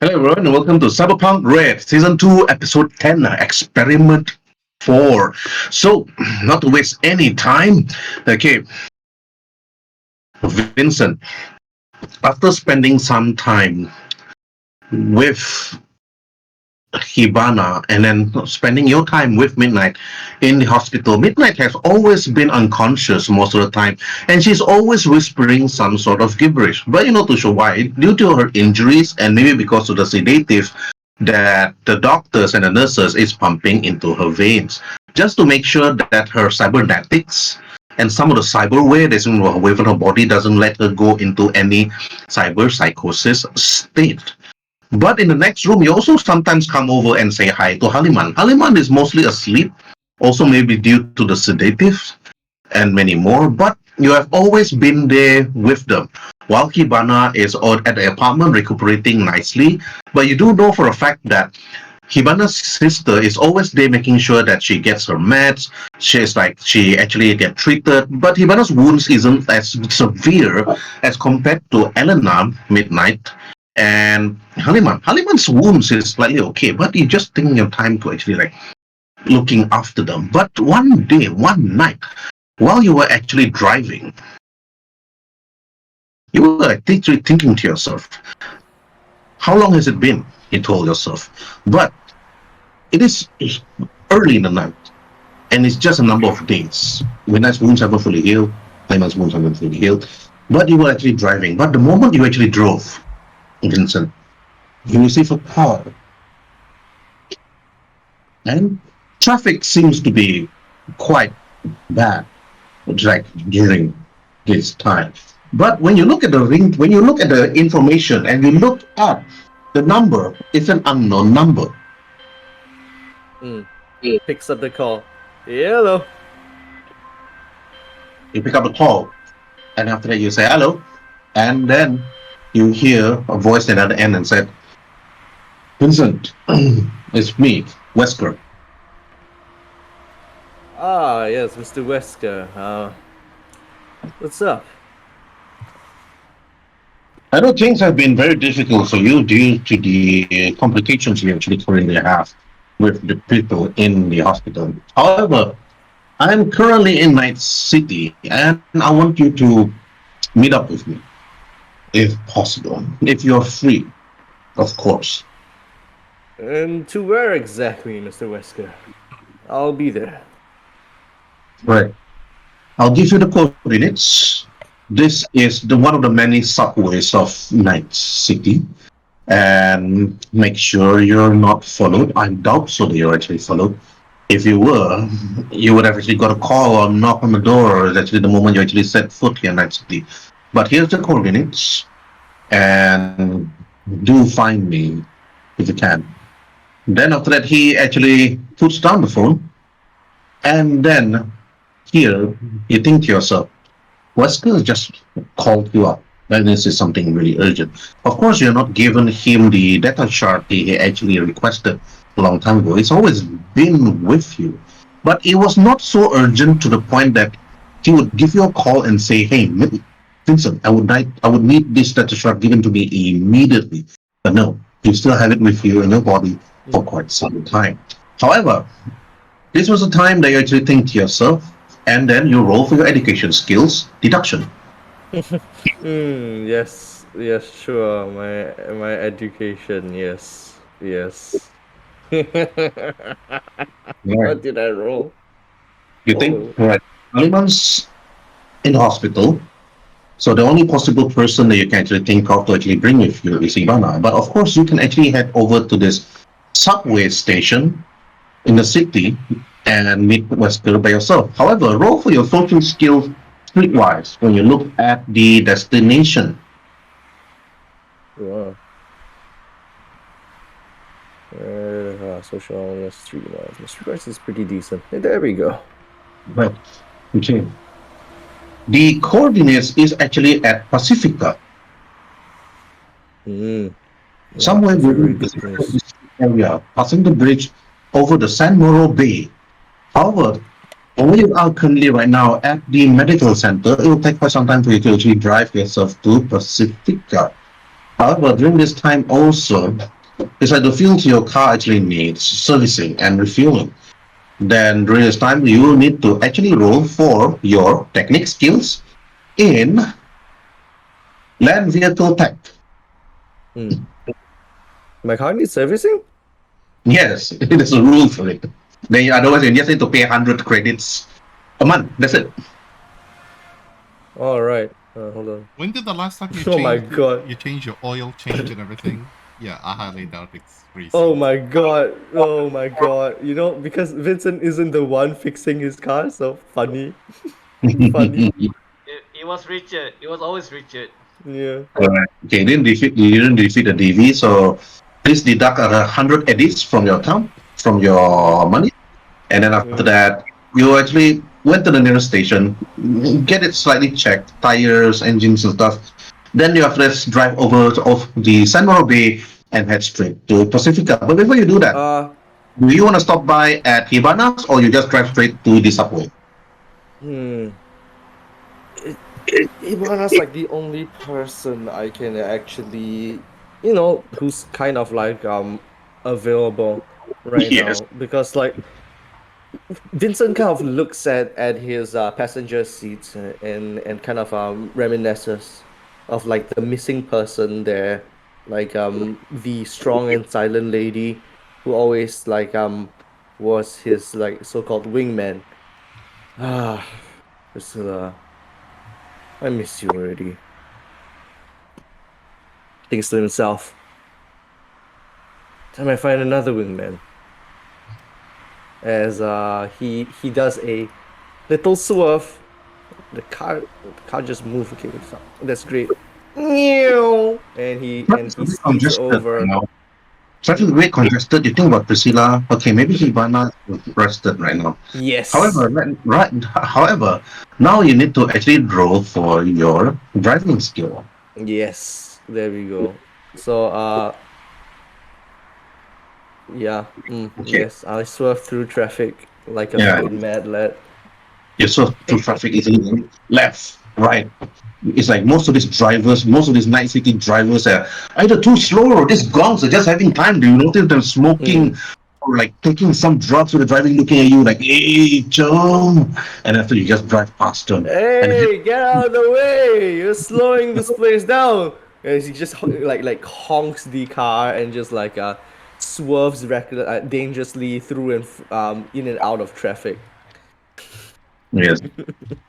Hello, everyone, and welcome to Cyberpunk Red, Season 2, Episode 10, Experiment 4. So, not to waste any time, okay, Vincent, after spending some time with Hibana and then spending your time with Midnight in the hospital. Midnight has always been unconscious most of the time, and she's always whispering some sort of gibberish. But you're not too sure why. Due to her injuries and maybe because of the sedative that the doctors and the nurses is pumping into her veins, just to make sure that her cybernetics and some of the cyberware that's within her body doesn't let her go into any cyber psychosis state. But in the next room, you also sometimes come over and say hi to Haliman. Haliman is mostly asleep, also maybe due to the sedatives and many more, but you have always been there with them. While Hibana is at the apartment recuperating nicely, but you do know for a fact that Hibana's sister is always there making sure that she gets her meds, she actually get treated, but Hibana's wounds isn't as severe as compared to Elena Midnight and Haliman. Haliman's wounds is slightly okay, but you just taking your time to actually looking after them. But one day, one night, while you were actually driving, you were literally thinking to yourself, how long has it been? You told yourself. But it is early in the night, and it's just a number of days. Midnight's wounds haven't fully healed, Haliman's wounds haven't fully healed, but you were actually driving. But the moment you actually drove, Vincent, you receive a call. And traffic seems to be quite bad, like during this time. But when you look at the ring, when you look at the information and you look at the number, it's an unknown number. Picks up the call. Hello. You pick up the call, and after that you say hello, and then you hear a voice at the other end and said, Vincent, it's me, Wesker. Ah, yes, Mr. Wesker. What's up? I know things have been very difficult for you due to the complications you actually currently have with the people in the hospital. However, I'm currently in Night City and I want you to meet up with me, if possible, if you're free, of course. And to where exactly, Mr. Wesker? I'll be there. Right. I'll give you the coordinates. This is one of the many subways of Night City. And make sure you're not followed. I doubt so that you're actually followed. If you were, you would have actually got a call or knock on the door actually the moment you actually set foot here in Night City. But here's the coordinates. And do find me if you can. Then after that, he actually puts down the phone. And then here, you think to yourself, Wesker just called you up. And this is something really urgent. Of course, you're not giving him the data chart he actually requested a long time ago. It's always been with you. But it was not so urgent to the point that he would give you a call and say, hey, Vincent, I would need this data chart given to me immediately. But no, you still have it with you in your body for quite some time. However, this was a time that you actually think to yourself, and then you roll for your education skills deduction. Yes, sure. My education, yes. What did I roll? You think, right, Aliman's in the hospital, so the only possible person that you can actually think of to actually bring with you is Ivana. But of course, you can actually head over to this subway station in the city and meet Wesker by yourself. However, roll for your social skills streetwise when you look at the destination. Wow. Social awareness, streetwise. My streetwise is pretty decent. Hey, there we go. Right. Okay. The coordinates is actually at Pacifica. Somewhere within this area, passing the bridge over the San Moro Bay. However, we are currently right now at the medical center. It will take quite some time for you to actually drive yourself to Pacifica. However, during this time also, it's like the fuel to your car actually needs servicing and refueling. Then during this time, you will need to actually roll for your technique skills in land vehicle tech. Hmm. My car needs servicing? Yes, it is a rule for it. Then otherwise you just need to pay 100 credits a month. That's it. All right. Hold on. When did the last time you Oh my changed god. you changed your oil change and everything? Yeah, I highly doubt it's Oh recent. my god. Oh my god. You know, because Vincent isn't the one fixing his car, so funny. Funny. It was Richard. It was always Richard. Yeah. Alright. Okay, you didn't defeat the DV, so please deduct 100 eddies from your account, from your money, and then after Mm. that, you actually went to the nearest station, get it slightly checked, tires, engines, and stuff. Then you have to drive over to off the San Mauro Bay and head straight to Pacifica. But before you do that, Uh, do you want to stop by at Hibana's or you just drive straight to the subway? hmm. It, Ibana's like the only person I can actually, who's kind of like available right Yes. now, because like Vincent kind of looks at his passenger seats and kind of reminisces of like the missing person there, like the strong and silent lady who always like was his like so-called wingman. Ah, Priscilla, I miss you already. Thinks to himself, time I find another wingman. As he does a little swerve. The car just moved. Okay, that's great. And Traffic's a he bit speeds congested right over. now. Traffic is very congested. You think about Priscilla. Okay, maybe Hibana is rested right now. Yes, However, however, now you need to actually roll for your driving skill. yes. There we go. So yeah. Okay. Yes, I swerve through traffic like a Yeah. fucking mad lad. You saw through traffic easily left, right. It's like most of these drivers, most of these night city drivers are either too slow or these gongs are just having time. Do you notice them smoking Mm. or like taking some drugs with the driving, looking at you like, hey, chum, and after you just drive past them. And Hey, get out of the way! You're slowing this place down. And he just like honks the car and just like swerves dangerously through and in and out of traffic. yes,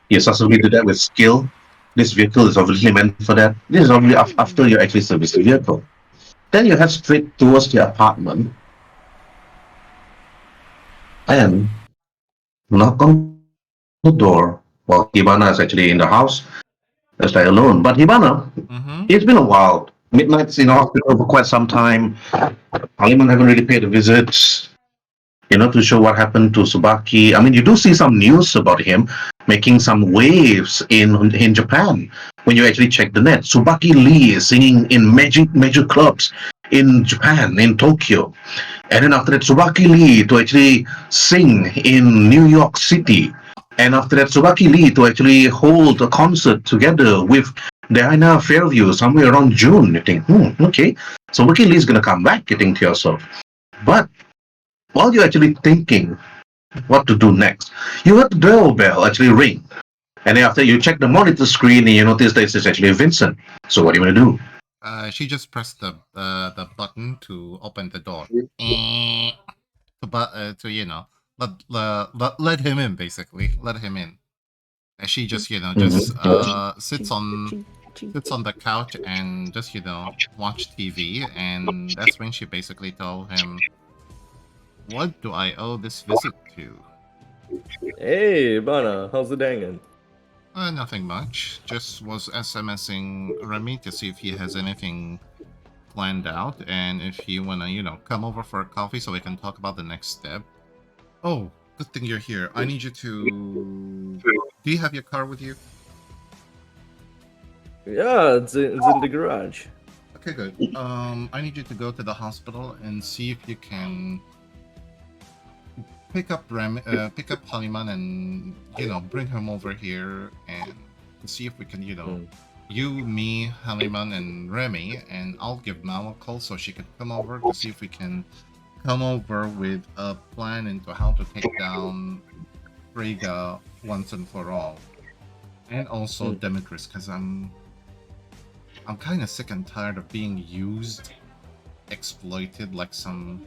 you successfully do that with skill. This vehicle is obviously meant for that. This is obviously after you actually service the vehicle. Then you head straight towards the apartment and knock on the door. Well, Hibana is actually in the house. It's like alone. But Hibana, Mm-hmm. it's been a while. Midnight's in hospital for quite some time. Parliament haven't really paid a visit, to show what happened to Subaki. I mean, you do see some news about him making some waves in Japan. When you actually check the net, Subaki Lee is singing in major clubs in Japan, in Tokyo. And then after that, Subaki Lee to actually sing in New York City. And after that, Subaki Lee to actually hold a concert together with Diana Fairview somewhere around June. You think, okay. Subaki Lee is going to come back, you think to yourself. But while you're actually thinking what to do next, you heard the doorbell actually ring. And then after you check the monitor screen and you notice that it's actually Vincent. So what do you want to do? She just pressed the button to open the door. To let him in, basically let him in. And she just sits on the couch and just watch TV, and that's when she basically told him, "What do I owe this visit to?" Hey, Bana, how's it hanging? Nothing much. Just was SMSing Remy to see if he has anything planned out and if you wanna, come over for a coffee so we can talk about the next step. Oh, good thing you're here. I need you to. Do you have your car with you? Yeah, it's in the garage. Okay, good. I need you to go to the hospital and see if you can pick up Haliman and bring him over here and see if we can Mm. you, me, Haliman, and Remy, and I'll give Mao a call so she can come over to see if we can come over with a plan into how to take down Frigga once and for all, and also Hmm. Demetrius, because I'm kind of sick and tired of being used, exploited like some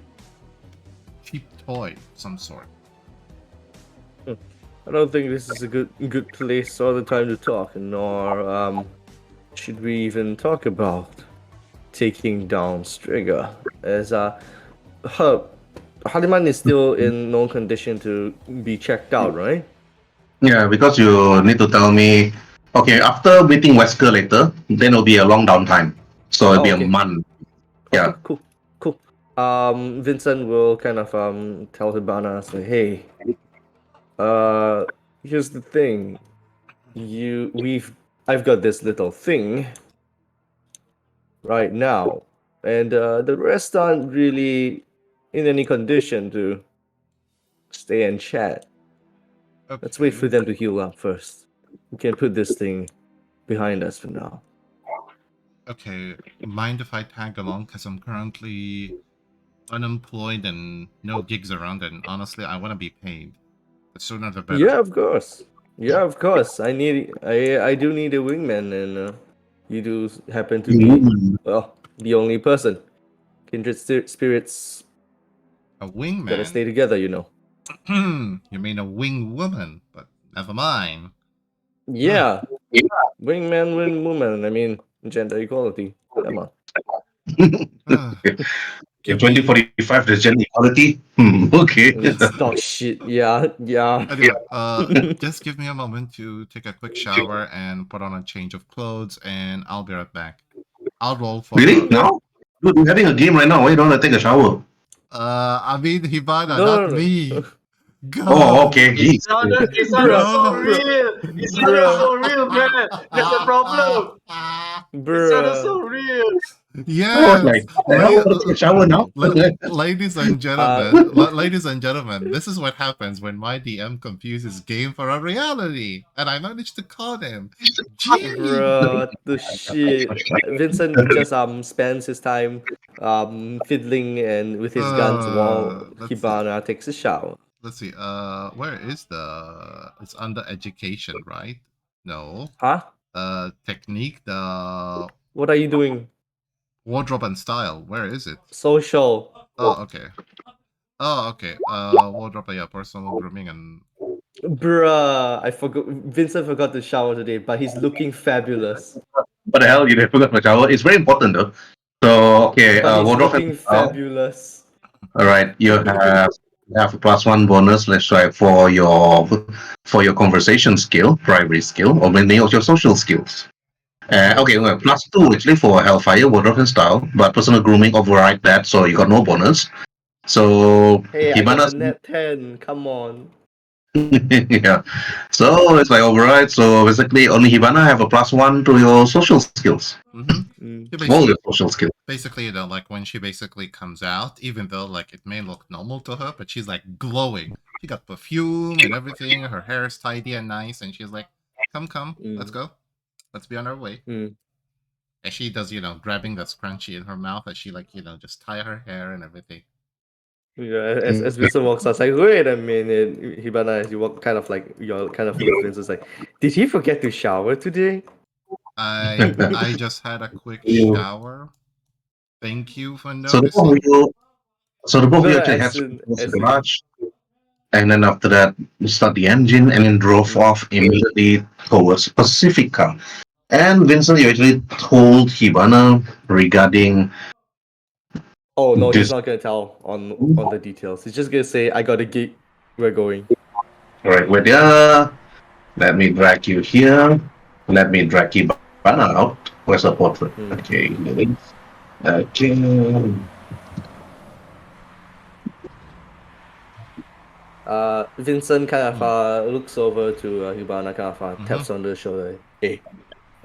cheap toy of some sort. I don't think this is a good place or the time to talk, nor should we even talk about taking down Striga, as her Haliman is still in no condition to be checked out, right? Yeah, because you need to tell me. Okay, after meeting Wesker later, then it'll be a long downtime. So it'll Oh, be a okay. month. Okay, Yeah. cool. Vincent will kind of tell Hibana, say, hey, uh, here's the thing. I've got this little thing right now, and the rest aren't really in any condition to stay and chat. Let's wait for Okay. them to heal up first. We can put this thing behind us for now. Okay, mind if I tag along? Because I'm currently unemployed and no gigs around, and honestly, I want to be paid. The sooner the better. Yeah, of course. Yeah, of course. I do need a wingman, and you do happen to be, Woman. well, the only person. Kindred spirits A gotta wingman? stay together, you know. You mean a wing woman, but never mind. Yeah, wingman, wing woman. I mean, gender equality. Come on. In Give me 2045, there's gender equality. Okay. That's dog shit. Yeah. anyway. Just give me a moment to take a quick shower and put on a change of clothes, and I'll be right back. I'll roll for Really? the. Now? Dude, we're having a game right now. Why don't I take a shower? I mean Hibana, not No. me. Oh, God. okay. Jeez. It sounded Bruh, so God. real. It sounded bruh, so real, man. That's the problem. It sounded bruh. so real. I was like, Yes, what the hell? Let's take a shower now. ladies and Uh, gentlemen, ladies and gentlemen, this is what happens when my DM confuses game for a reality, and I managed to call him. Gee, bruh, the shit. Vincent just spends his time fiddling and with his guns while let's see, Hibana takes a shower. let's see. Where is the? It's under education, right? No. Huh? Technique, the What are you doing? wardrobe and style. Where is it? Social. Oh, okay. Oh, okay. Wardrobe, yeah, personal grooming and Bruh, I forgot. Vincent forgot to shower today, but he's looking fabulous. What the hell? You forgot my shower. It's very important though. So, okay, But he's wardrobe and looking style. fabulous. All right, you have a +1 bonus. Let's try for your conversation skill, primary skill, or maybe your social skills. Okay, well, +2 actually for Hellfire, wardrobe and style, but personal grooming override that, so you got no bonus. So Hey, I got a Hibana's net 10. Come on. yeah. So it's like override. So basically, only Hibana have a +1 to your social skills, mm-hmm. Mm. She all basically, your social skills. basically, like when she basically comes out, even though like it may look normal to her, but she's like glowing. She got perfume and everything. Her hair is tidy and nice, and she's like, "Come, let's Mm. go, let's be on our way." Mm. And she does, grabbing that scrunchie in her mouth as she like, just tie her hair and everything. Yeah, as Vincent walks out, it's like, wait a minute, Hibana, as you walk kind of like, you're kind of with Vincent, it's like, did he forget to shower today? I just had a quick You- shower. Thank you for so the both of noticing. you, so the both of No, you no, actually had as to in, go to the as in, garage, and then after that, you start the engine, and then drove Mm. off immediately towards Pacifica. And Vincent, you actually told Hibana regarding oh no, he's this. not gonna tell on the details. He's just gonna say, I got a gig, we're going. All right, we're there. Let me drag you here. Let me drag Hibana out. Where's the portrait? Hmm. Okay, okay. Vincent kind of looks over to Hibana, kind of Mhm. taps on the shoulder. Hey,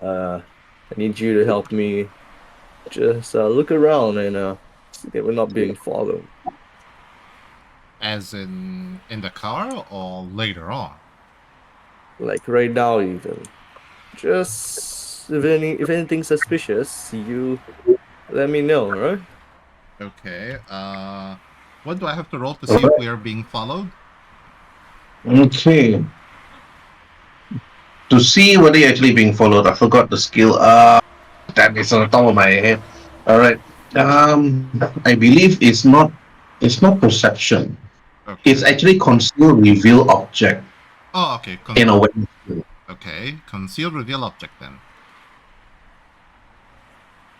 I need you to help me just look around and see that we're not being followed. As in the car or later on? Like right now, even. Just course, if anything suspicious, you let me know, right? Okay. What do I have to roll to see if we are being followed? Okay. To see whether you're actually being followed, I forgot the skill. That is on the top of my head. All right. I believe it's not perception. It's Okay. actually conceal reveal object Oh, okay. in a way. Okay. Conceal reveal object then.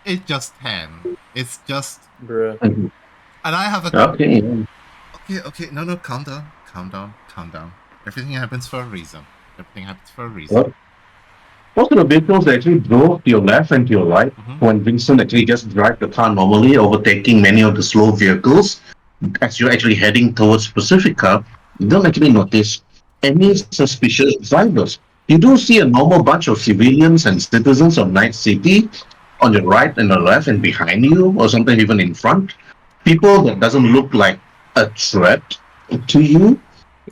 It's just 10. It's just. Bruh. Mhm. And I have a. Okay. Okay. No. Calm down. Everything happens for a reason. Everything happens for a reason. Well, most of the vehicles actually drove to your left and to your right Mm-hmm. when Vincent actually just drive the car normally, overtaking many of the slow vehicles. As you're actually heading towards Pacifica, you don't actually notice any suspicious drivers. You do see a normal bunch of civilians and citizens of Night City on your right and the left and behind you, or sometimes even in front. People that doesn't look like a threat to you.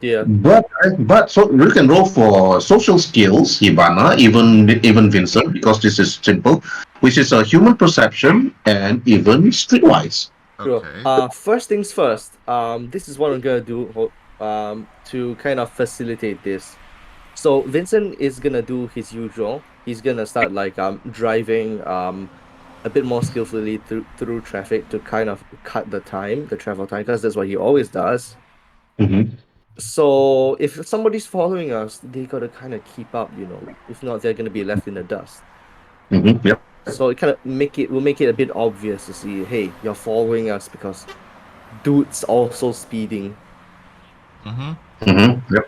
Yeah. But so you can roll for social skills, Hibana, even Vincent, because this is simple, which is a human perception and even streetwise. Sure. Okay. First things first. This is what I'm gonna do. To kind of facilitate this. So Vincent is gonna do his usual. He's gonna start like driving a bit more skillfully through traffic to kind of cut the travel time, because that's what he always does. Mm-hmm. So if somebody's following us, they gotta kind of keep up, you know. If not, they're gonna be left in the dust. Mm-hmm. Yep. So it kind of will make it a bit obvious to see, hey, you're following us because dude's also speeding. Mm-hmm. Mm-hmm. Yep.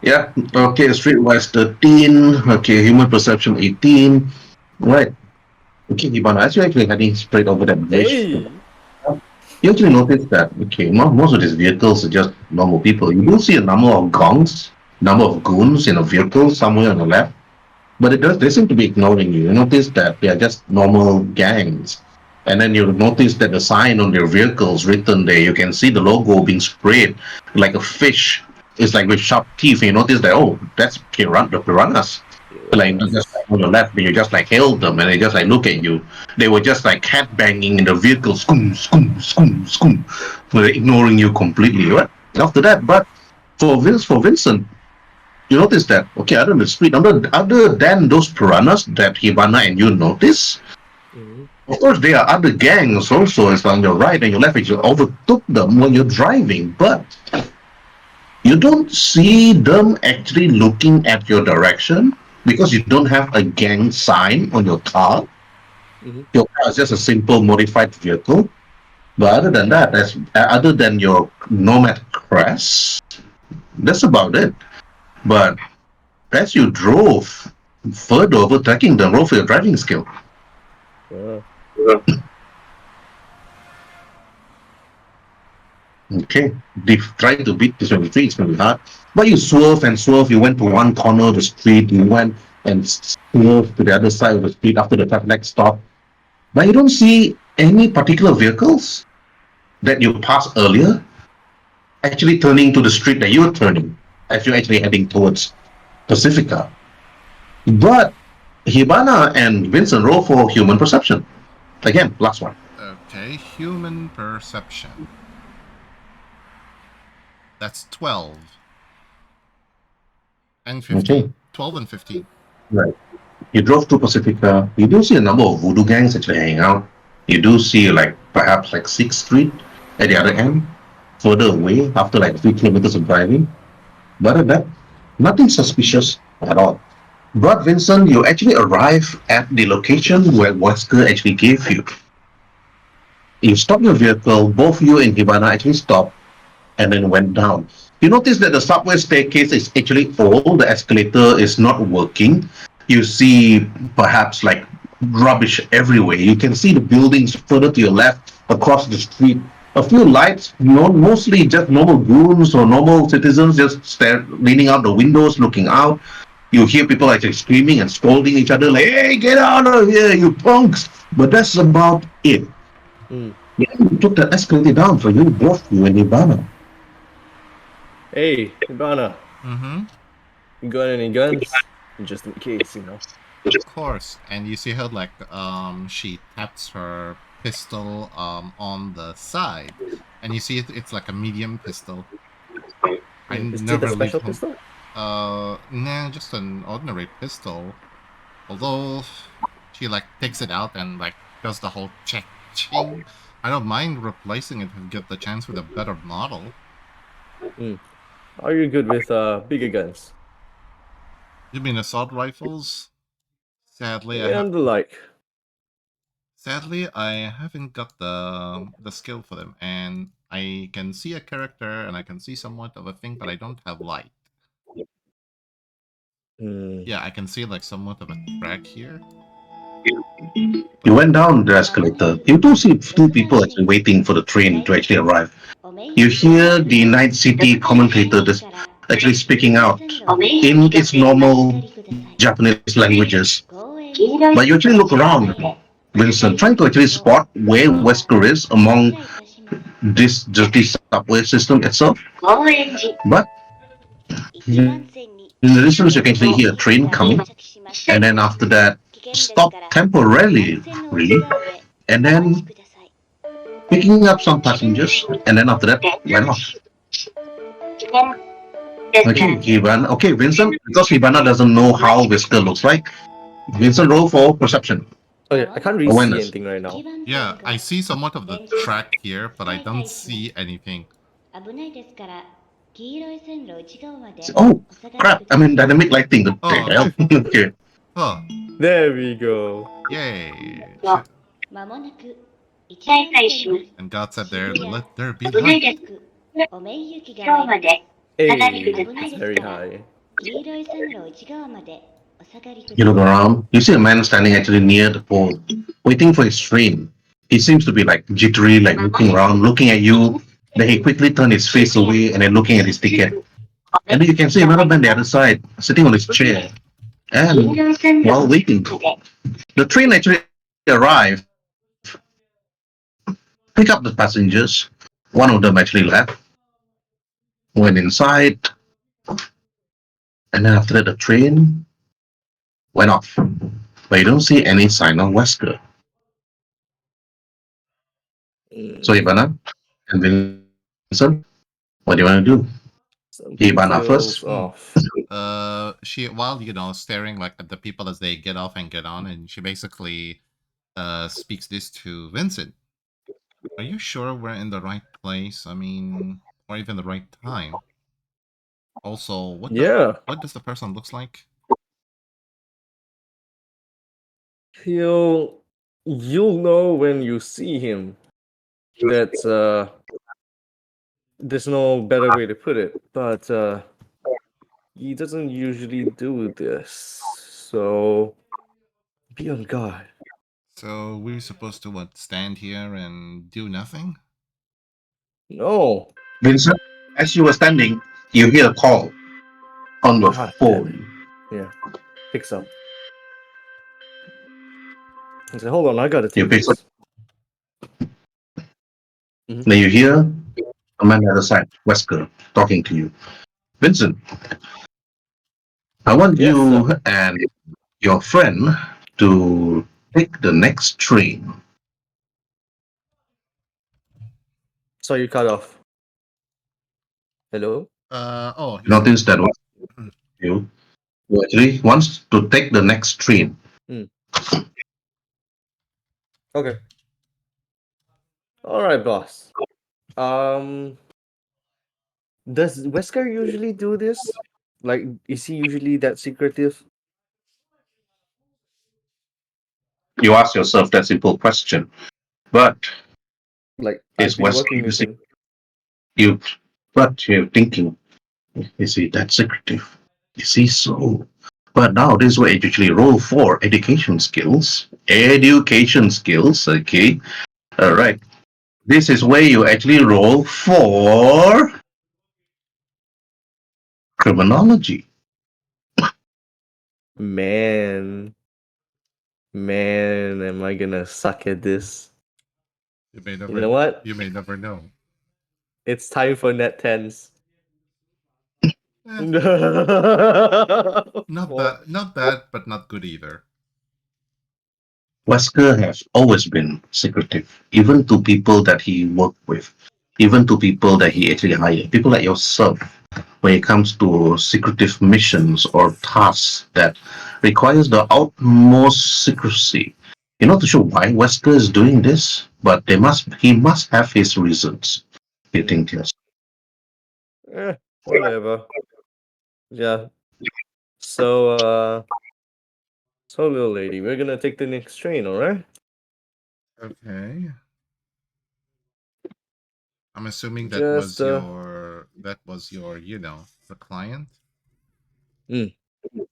Yeah. Okay. Streetwise 13. Okay. Human perception 18. Right. Okay, Hibana, as you're actually heading straight over that bush, Hey. you actually notice that, okay, most of these vehicles are just normal people. You do see a number of gongs, number of goons in a vehicle somewhere on the left, but they seem to be ignoring you. You notice that they are just normal gangs. And then you notice that the sign on their vehicles written there, you can see the logo being sprayed like a fish. It's like with sharp teeth. And you notice that, oh, that's the piranhas. Like just like on your left, and you just like hail them, and they just like look at you. They were just like head banging in the vehicle, scoom, scoom, scoom, scoom, so they're ignoring you completely. Right? After that, but for Vincent, you notice that, okay, other than the street, other than those piranhas that Hibana and you notice, Mhm. of course there are other gangs also. It's on your right and your left, and you overtook them when you're driving, but you don't see them actually looking at your direction because you don't have a gang sign on your car. Mhm. Your car is just a simple modified vehicle. But other than that, other than your Nomad crest, that's about it. But as you drove further overtaking them, roll for your driving skill. Yeah. Okay, trying to beat this 23 is going to be hard. But you swerve and swerve. You went to one corner of the street. You went and swerved to the other side of the street after the traffic light stopped. But you don't see any particular vehicles that you passed earlier actually turning to the street that you're turning as you're actually heading towards Pacifica. But Hibana and Vincent roll for human perception. Again, last one. Okay. Human perception. That's 12. And 15. Okay. 12 and 15. Right. You drove to Pacifica. You do see a number of voodoo gangs actually hanging out. You do see like perhaps like 6th Street at the other end, further away after like 3 kilometers of driving. But other than that, nothing suspicious at all. But Vincent, you actually arrive at the location where Wesker actually gave you. You stop your vehicle, both you and Hibana actually stopped and then went down. You notice that the subway staircase is actually old, the escalator is not working. You see perhaps like rubbish everywhere. You can see the buildings further to your left across the street. A few lights, mostly just normal goons or normal citizens just leaning out the windows, looking out. You hear people actually screaming and scolding each other like, hey, get out of here, you punks. But that's about it. Mm. Yeah, you took that escalator down for you, both you and Ibana. Hey, Ibana, Mm-hmm. you got any guns? Just in case, you know. Of course. And you see her like she taps her pistol on the side, and you see it's like a medium pistol. I Is it a never leave special home. pistol? Nah, just an ordinary pistol. Although she like takes it out and like does the whole check ching. I don't mind replacing it if you get the chance with a better model. Are you good with bigger guns? You mean assault rifles? Sadly, I have. And the like. Sadly, I haven't got the skill for them, and I can see a character and I can see somewhat of a thing, but I don't have light. Hmm. Yeah, I can see like somewhat of a track here. You went down the escalator. You do see two people actually waiting for the train to actually arrive. You hear the night city commentator just actually speaking out in its normal Japanese languages. But you actually look around, Vincent, trying to actually spot where Wesker is among this dirty subway system itself. But in the distance, you can actually hear a train coming, and then after that, stop temporarily, really, and then picking up some passengers, and then after that, went off. Okay, Ivana. Okay, Vincent, because Ivana doesn't know how Whisker looks like, Vincent, roll for perception. Okay, I can't really see Awareness. anything right now. Yeah, I see somewhat of the track here, but I don't see anything. Oh, crap. I mean, dynamic lighting. The Oh, hell? Okay. oh, There we go. yay! And God said there, let there be light. Hey, it's very high. You look around, you see a man standing actually near the pole, waiting for his train. He seems to be like jittery, like looking around, looking at you. Then he quickly turned his face away and then looking at his ticket. And then you can see another man on the other side, sitting on his chair. And while waiting, the train actually arrived, pick up the passengers. One of them actually left, went inside, and then after that, the train went off. But you don't see any sign of Wesker. So Ivana and Vincent, what do you want to do? Something Ivana first. feels off. She while staring like at the people as they get off and get on, and she basically speaks this to Vincent. Are you sure we're in the right place? I mean, or even the right time? Also, Yeah, what does the person looks like? you'll know when you see him. That's there's no better way to put it, but he doesn't usually do this. So be on guard. So we're supposed to what? Stand here and do nothing? No. Vincent, as you were standing, you hear a call on your God damn it. phone. Yeah. Picks up. I say, hold on, I gotta You take pick up, this. then you hear a man on the other side, Wesker, talking to you. Vincent, I want Yes, you sir. and your friend to take the next train. So you cut off. Hello? Oh, You notice that you actually wants to take the next train. Okay. Alright, boss. Um does Wesker usually do this? Like, is he usually that secretive? You ask yourself that simple question. But Like, is I've been Wesker working with using him. you? But you're thinking, is he that secretive? Is he so? But now this is where you actually roll for education skills. Education skills, okay. All right. This is where you actually roll for criminology. Man. Man, am I gonna suck at this? you may never. You know what? You may never know. It's time for net tens. Eh, Four. not bad, but not good either. Wesker has always been secretive, even to people that he worked with, even to people that he actually hired, people like yourself. When it comes to secretive missions or tasks that requires the utmost secrecy, you're not too sure why Wesker is doing this, but he must have his reasons. You Mm. think yes? Whatever. Yeah. So, so little lady, we're gonna take the next train, alright? Okay. I'm assuming Just, that was your, the client.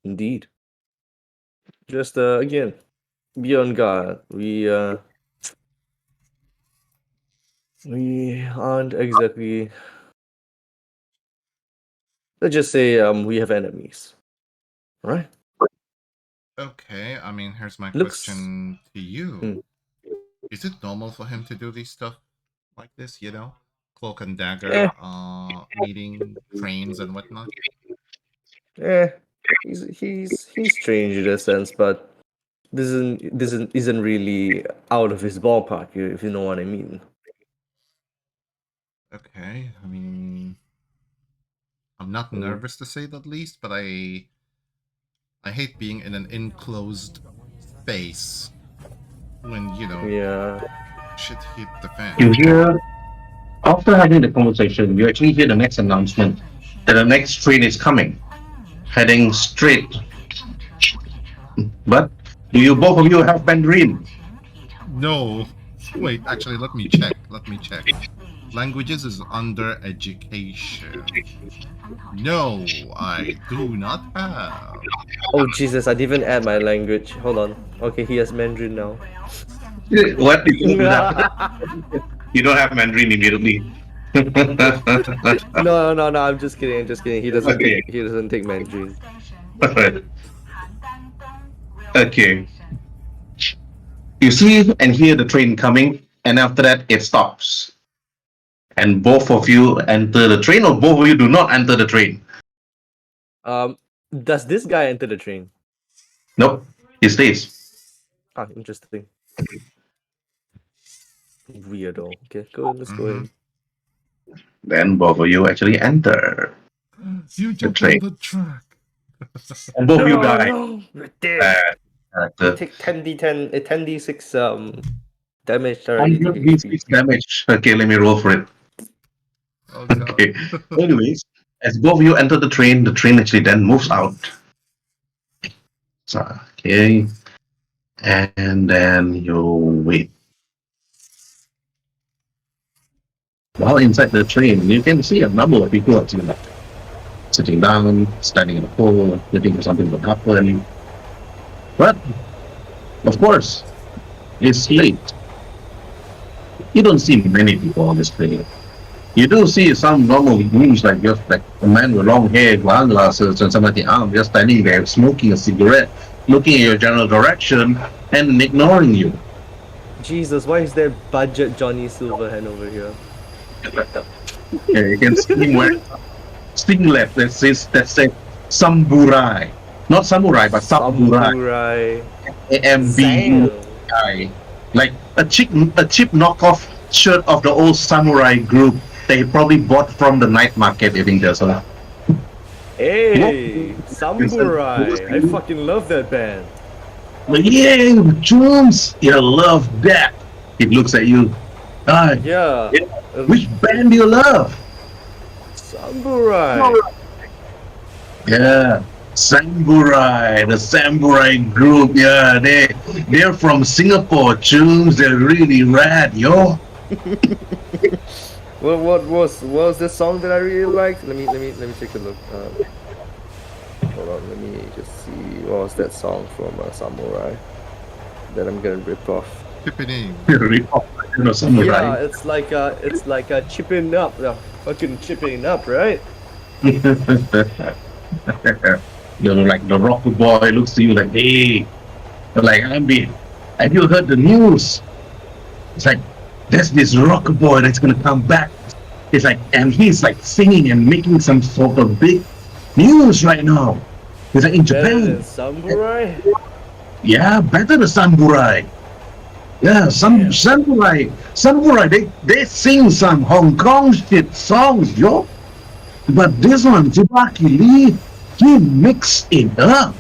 indeed. Just, again, be on guard. We aren't exactly. Let's just say, we have enemies, right? Okay, I mean, here's my Looks. question to you. Mm. Is it normal for him to do these stuff like this, Cloak and Eh, dagger, meeting trains and whatnot? eh. He's strange in a sense, but this isn't really out of his ballpark, if you know what I mean. Okay, I mean, I'm not Mm. nervous to say the least, but I hate being in an enclosed space when, Yeah. shit hit the You fan. hear after having the conversation, you actually hear the next announcement that the next train is coming, heading straight. But do you both of you have Mandarin? No. Wait, actually, let me check. Languages is under education. No, I do not have. Oh Jesus! I didn't add my language. Hold on. Okay, he has Mandarin now. What? You don't have, you don't have Mandarin immediately. No. I'm just kidding. I'm just kidding. He doesn't Okay. take. He doesn't take Mandarin. Okay. You see and hear the train coming, and after that, it stops. And both of you enter the train, or both of you do not enter the train. Um, does this guy enter the train? Nope. He stays. Ah, interesting. Weirdo. Okay, go in. Let's go in. Then both of you actually enter You the jumped on train. the track. And both of you die. No, we're dead. Bad We character. take 10d10, 10d6 damage I directly to got HP. these damage. Okay, let me roll for it. Oh god. Okay. Anyways, as both of you enter the train actually then moves out. So, okay. And then you wait. While inside the train, you can see a number of people sitting down, standing in a pole, waiting for something to happen. But, of course, it's late. You don't see many people on this train. You do see some normal rooms like just like a man with long hair, glasses, and somebody just standing there smoking a cigarette, looking at your general direction, and ignoring you. Jesus, why is there budget Johnny Silverhand over here? Yeah, you can see where singlet that says samurai, not samurai but samurai. Samurai. AMBUI, like a cheap knockoff shirt of the old samurai group they probably bought from the night market. You think there's a Hey, Samurai. I fucking love that band. like, yeah, Jones, you love that. He looks at you. Ah, Yeah. which band do you love? Samurai. Yeah, Samurai, the Samurai group. Yeah, they're from Singapore, Jones. They're really rad, yo. What was the song that I really liked? Let me take a look. Hold on, let me just see what was that song from Samurai that I'm gonna rip off. Happening. Samurai. Yeah, it's like chipping up, fucking chipping up, right? You know, like the rocker boy looks to you like, hey, like have you heard the news? It's like there's this rocker boy that's gonna come back. It's like, and he's like singing and making some sort of big news right now. It's like in Better Japan. than Samurai. Yeah, better the Samurai. Yeah, some samurai, they sing some Hong Kong shit songs, yo. But this one, Tsubaki Lee, he mixed it up.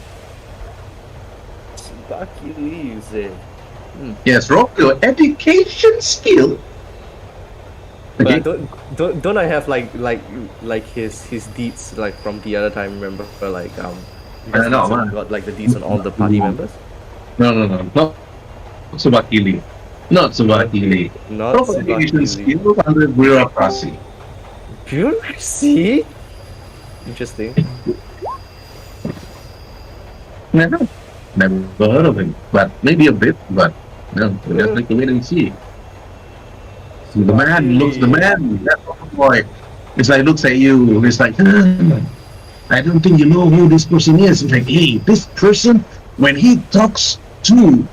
Tsubaki Lee, you say? Yes, Rob, your education skill. But don't I have like his deeds like from the other time? Remember like I know, Vincent man. got like the deeds on all the party members. No, not Tsubaki Lee. Not Tsubaki Lee. Not Propagation Tsubaki Lee. skill under bureaucracy. Bureaucracy. Interesting. Never heard of him, but maybe a bit, but no, we just like to wait and see. The man looks, the man, that boy, it's like looks at you, it's like, I don't think you know who this person is. It's like, hey, this person, when he talks to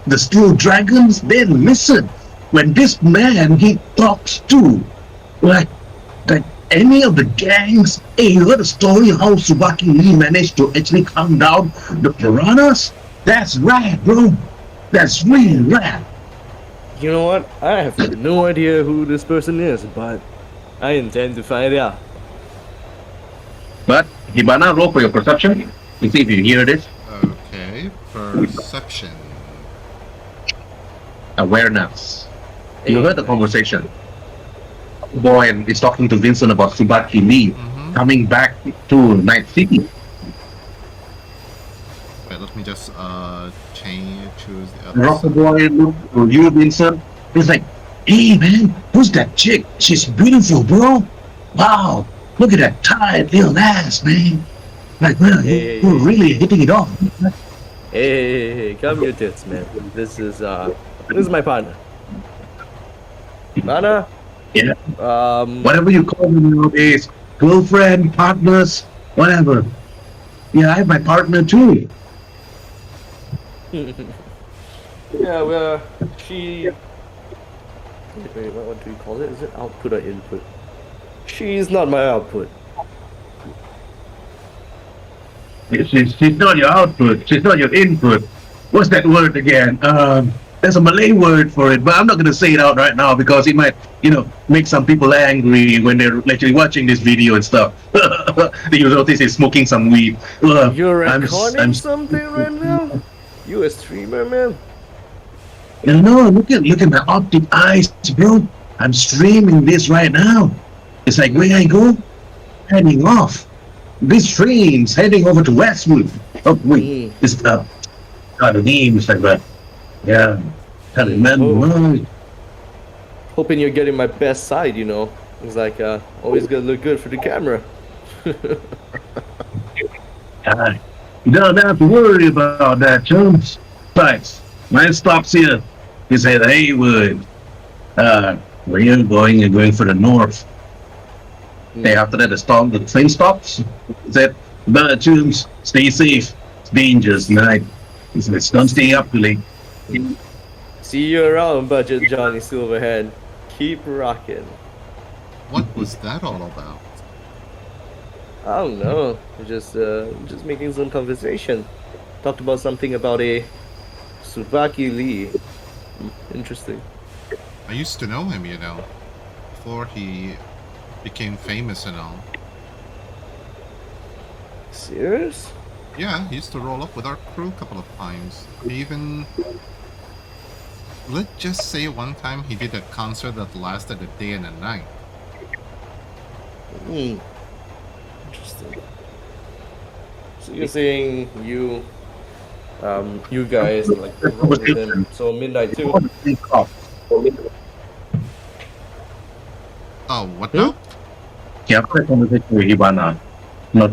the steel dragons, then listen. When this man, he talks to, like any of the gangs, hey, you heard the story how Tsubaki Lee managed to actually calm down the piranhas? That's rad, bro. That's really rad. You know what? I have no idea who this person is, but I intend to find out. But Hibana, roll for your perception. Let's see if you hear this. Okay, perception. Awareness. You heard the conversation. Boy is talking to Vincent about Tsubaki Lee coming back to Night City. Wait, let me just choose the other Rocker side. boy look for you, Vincent. He's like, hey man, who's that chick? She's beautiful, bro. Wow, look at that tight little ass, man. Like, well, Hey, you're really hitting it off. Hey, come here, tits, man. This is my partner. Partner. Yeah. Whatever. Whatever you call them nowadays, girlfriend, partners, whatever. Yeah, I have my partner too. Yeah, well, she. Wait, what do we call it? Is it output or input? She's not my output. She's not your output. She's not your input. What's that word again? There's a Malay word for it, but I'm not going to say it out right now because it might, make some people angry when they're actually watching this video and stuff. You notice he's smoking some weed. You're I'm- recording I'm- something right now? You a streamer, man? No, look at my optic eyes, bro. I'm streaming this right now. It's like where I go, heading off. This train's heading over to Westwood. Oh wait, it's got a name. It's like that. Yeah, can't remember. Hoping you're getting my best side, It's like always gonna look good for the camera. You don't have to worry about that, chums. Thanks. Man stops here. He said, hey, Wood. Where you going? You're going for the north. Hey, after that, the train stops. He said, but chums, stay safe. It's dangerous tonight. He said, don't stay up too late. See you around, Budget Johnny Silverhead. Keep rocking. What was that all about? I don't know. Just making some conversation. Talked about something about a Tsubaki Lee. Interesting. I used to know him, before he became famous and all. Serious? Yeah, he used to roll up with our crew a couple of times. He even... Let's just say one time he did a concert that lasted a day and a night. Interesting. So you're saying you guys like roll with him. So midnight too. Oh, what now? Yeah, after that conversation with Hibana,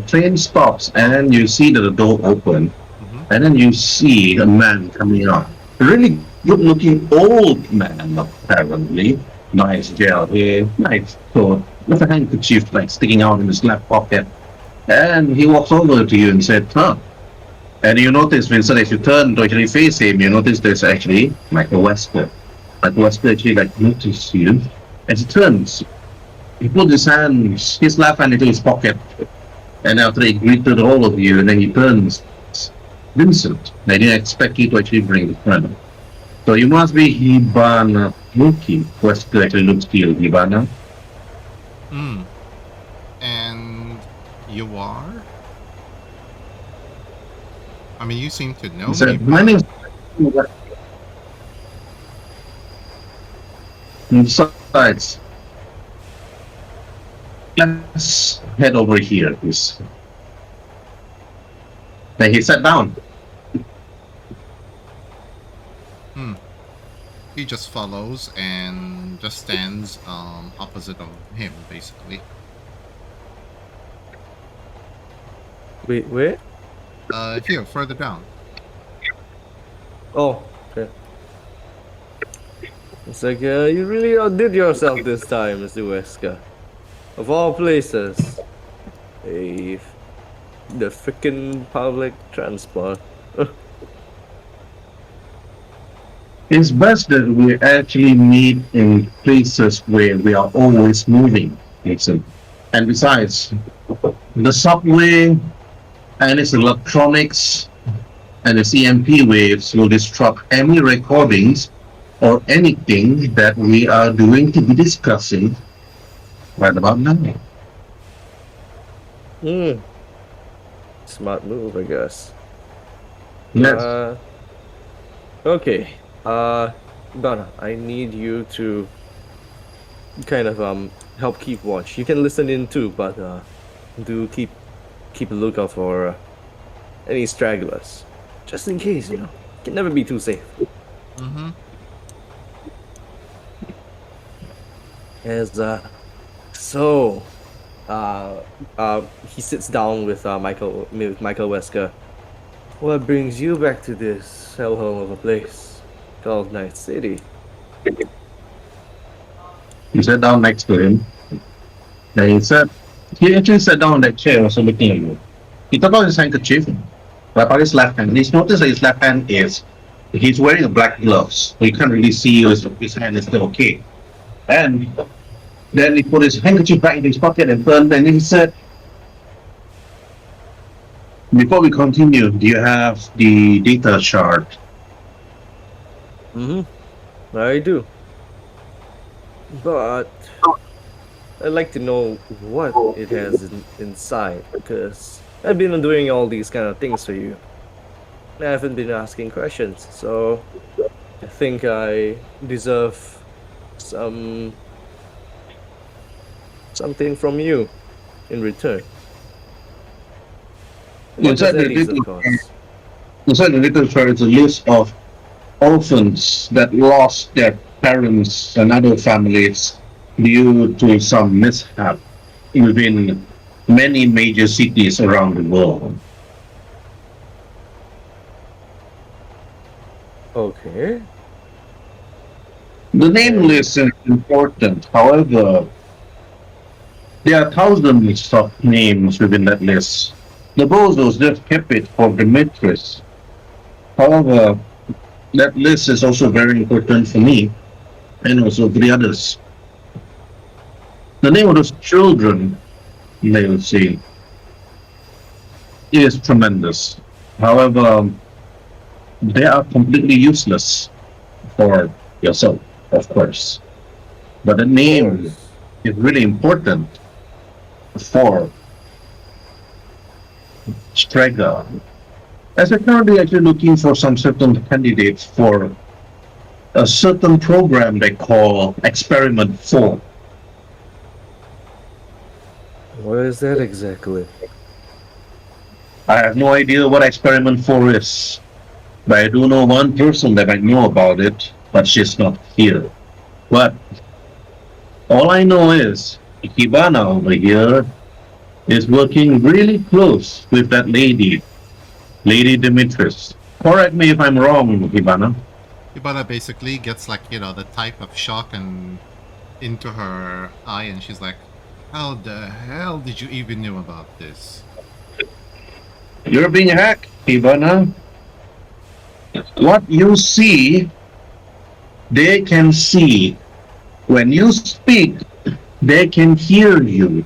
train stops and you see the door open, and then you see a man coming out. Really good-looking old man, apparently. Nice gel hair, nice coat, with a handkerchief like sticking out in his left pocket. And he walks over to you and said, huh. And you notice, Vincent, as you turn to actually face him, you notice there's actually Michael Westwood. Michael Westwood actually notices you. As he turns, he put his left hand into his pocket. And after he greeted all of you, and then he turns, Vincent, I didn't expect you to actually bring the friend. So you must be Hibana Muki. What's the actually looks to you, Hibana? Hmm. And you are? I mean, you seem to He know me, said, my but name's besides, let's head over here. Then he sat down. hmm. He just follows and just stands opposite of him, basically. Wait, where? Here, further down. Oh, okay. It's like you really outdid yourself this time, Mr. Wesker. Of all places, a the freaking public transport. It's best that we actually meet in places where we are always moving, Nixon. And besides, the subway and its electronics and its EMP waves will disrupt any recordings or anything that we are going to be discussing right about now. Hmm. Smart move, I guess. Yes. Okay. Donna, I need you to kind of help keep watch. You can listen in too, but do keep a lookout for any stragglers, just in case. Can never be too safe. Mm-hmm. As so, uh, he sits down with Michael Wesker. What brings you back to this hellhole of a place called Night City? He sat down next to him. Then he actually sat down in that chair, also looking at you. He took out his handkerchief, wiped out his left hand. He's noticed that his left hand he's wearing a black gloves, so you can't really see his hand is still okay. And then he put his handkerchief back in his pocket and turned, and he said, before we continue, do you have the data shard? Mm-hmm. I do. But I'd like to know what it has inside, because I've been doing all these kind of things for you. I haven't been asking questions, so I think I deserve some something from you in return. Not just Inside the Eddie's, of data, course. inside the data shard is a list of orphans that lost their parents and other families due to some mishap within many major cities around the world. Okay. The name list is important. However, there are thousands of names within that list. The Bozos just kept it for Demetrius. However, that list is also very important for me and also for the others. The name of those children, they will see, is tremendous. However, they are completely useless for yourself, of course. But the Of name course. is really important for Strega. As we're currently actually looking for some certain candidates for a certain program they call Experiment 4. What is that exactly? I have no idea what Experiment 4 is, but I do know one person that might know about it, but she's not here. But all I know is Ikebana over here is working really close with that lady, Lady Demetrius. Correct me if I'm wrong, Ikebana. Ibana basically gets like, the type of shock and into her eye, and she's like, how the hell did you even know about this? You're being hacked, Ikebana. What you see, they can see. When you speak, they can hear you.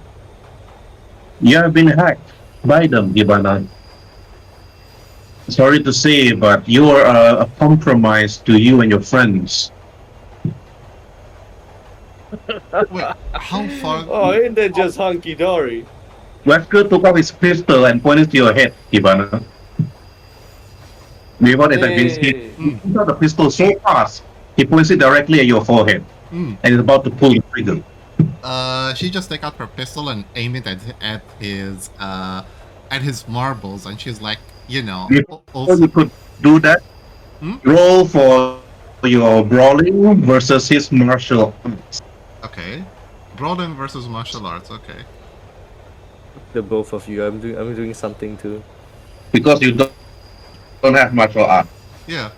You have been hacked by them, Ikebana. Sorry to say, but you are a compromise to you and your friends. Wait, how far? Oh, ain't that just hunky dory? Wesker took out his pistol and pointed to your head, Hibana. Before that, Vince, he Hey. took out the pistol so fast, he points it directly at your forehead Mm. and is about to pull the trigger. She just take out her pistol and aim it at his marbles, and she's like, Before also. you could do that, Hmm? roll for your brawling versus his martial arts. Okay, Brawling versus martial arts. Okay. The both of you. I'm doing something too. Because you don't have martial arts. Yeah.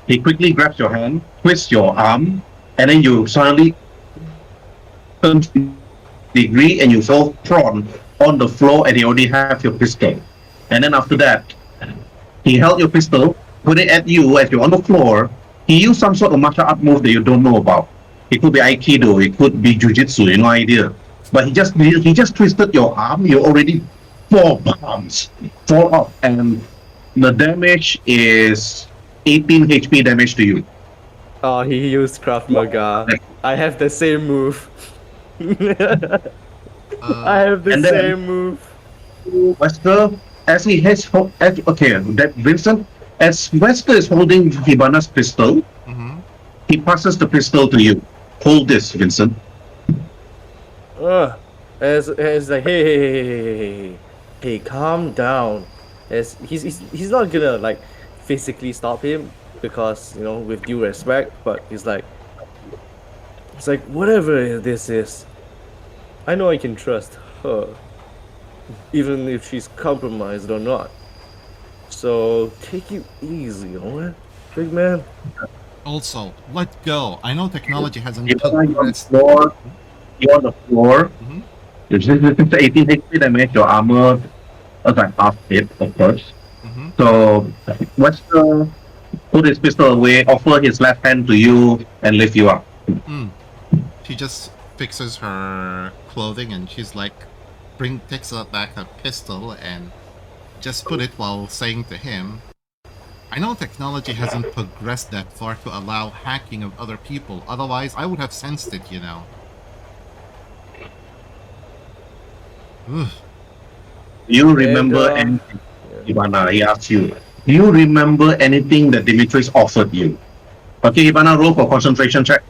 He quickly grabs your hand, twists your arm, and then you suddenly turn degree and you fall prone on the floor and he already have your pistol. And then after that, he held your pistol, put it at you as you're on the floor. He used some sort of martial art move that you don't know about. It could be Aikido, it could be Jiu-Jitsu, no idea. But he just twisted your arm, you already 4 bombs fall off, and the damage is 18 HP damage to you. Oh, he used Krav Maga. I have the same move. I have the And then- same move. Wesker, as he has okay, that Vincent, as Wesker is holding Hibana's pistol, Mm-hmm. he passes the pistol to you. Hold this, Vincent. As like, hey, calm down. As he's not gonna like physically stop him because with due respect, but it's like whatever this is, I know I can trust her, even if she's compromised or not. So take it easy, alright, big man. Also, let go. I know technology hasn't Hibana, you're on the progressed. floor. You're on the floor. Mhm. This is 18 HP damage. Your armor is like half hit, of course. Mm-hmm. So Wesker put his pistol away, offer his left hand to you, and lift you up. She just fixes her clothing and she's like, takes out back her pistol and just put it while saying to him, I know technology hasn't progressed that far to allow hacking of other people. Otherwise, I would have sensed it, Ugh. Do you remember And, anything, Ivana? He asks you. Do you remember anything that Dimitris offered you? Okay, Ivana, roll for concentration check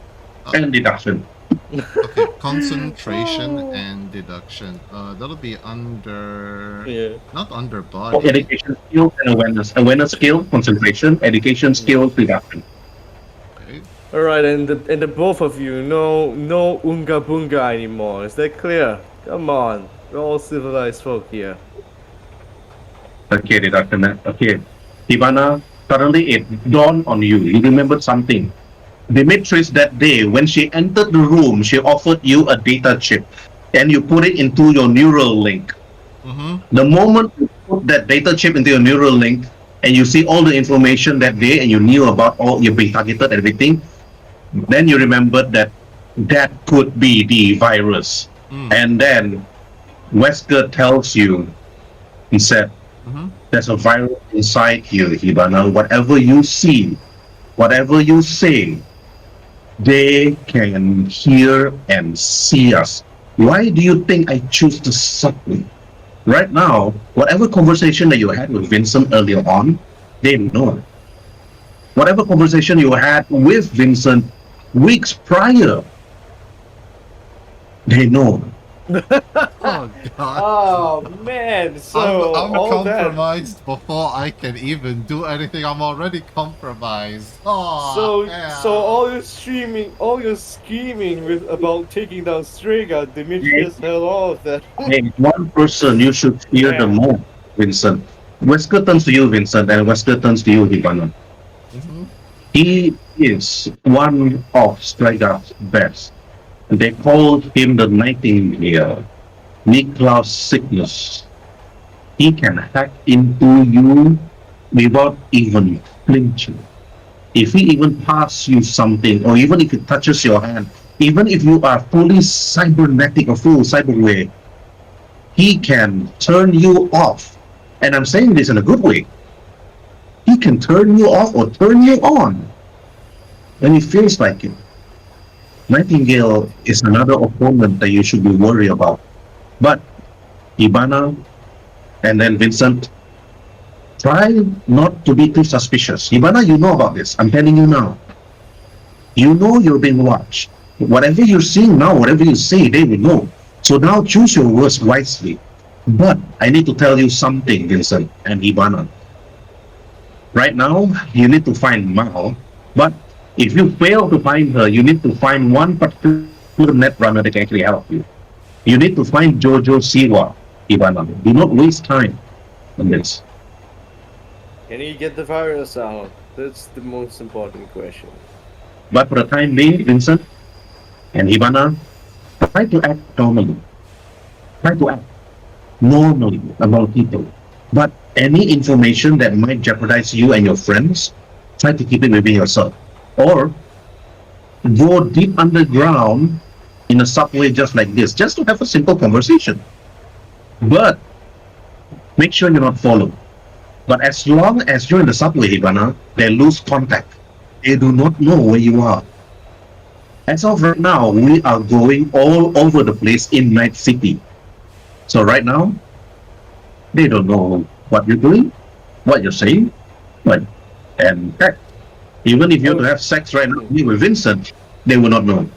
and deduction. Okay, concentration and deduction. That'll be under... Yeah. Not under For body. education skill and awareness. Awareness skill, concentration, education skill, deduction. Okay. Alright, and the both of you, no Unga Bunga anymore. Is that clear? Come on. We're all civilized folk here. Okay, deduction. Okay. Ivana, suddenly it dawned on you. You remembered something. Dimitris that day, when she entered the room, she offered you a data chip and you put it into your neural link. Mm-hmm. The moment you put that data chip into your neural link and you see all the information that day and you knew about all you've been targeted, everything, then you remembered that that could be the virus. And then Wesker tells you, he said, Mm-hmm. there's a virus inside you, Hibana. Whatever you see, whatever you say, they can hear and see us. Why do you think I choose to subtly? Right now, whatever conversation that you had with Vincent earlier on, they know it. Whatever conversation you had with Vincent weeks prior, they know. Oh, God. Oh man, so I'm all that. compromised before I can even do anything. I'm already compromised. Oh, So all your scheming with about taking down Strega, Demetrius held all of that. Hey, one person you should fear the Yeah. most, Vincent. Wesker turns to you, Vincent, and Wesker turns to you, Hibana. Mhm. He is one of Striga's best. They called him the Nightingale, Niklaus Sickness. He can hack into you without even flinching. If he even passes you something, or even if he touches your hand, even if you are fully cybernetic or full cyberware, He can turn you off. And I'm saying this in a good way. He can turn you off or turn you on when he feels like it. Nightingale is another opponent that you should be worried about. But Ibana and then Vincent, try not to be too suspicious. Ibana, you know about this. I'm telling you now. You know you're being watched. Whatever you're seeing now, whatever you say, they will know. So now choose your words wisely. But I need to tell you something, Vincent and Ibana. Right now, you need to find Mao, but if you fail to find her, you need to find one particular net runner that can actually help you. You need to find Jojo Siwa, Ibana. Do not waste time on this. Can he get the virus out? That's the most important question. But for the time being, Vincent and Ibana, try to act normally. Try to act normally about people. But any information that might jeopardize you and your friends, try to keep it within yourself. Or go deep underground in a subway just like this, just to have a simple conversation. But make sure you're not followed. But as long as you're in the subway, Ibana, they lose contact. They do not know where you are. As of right now, we are going all over the place in Night City. So right now, they don't know what you're doing, what you're saying, but and heck, even if you have to have sex right now with Vincent, they will not know.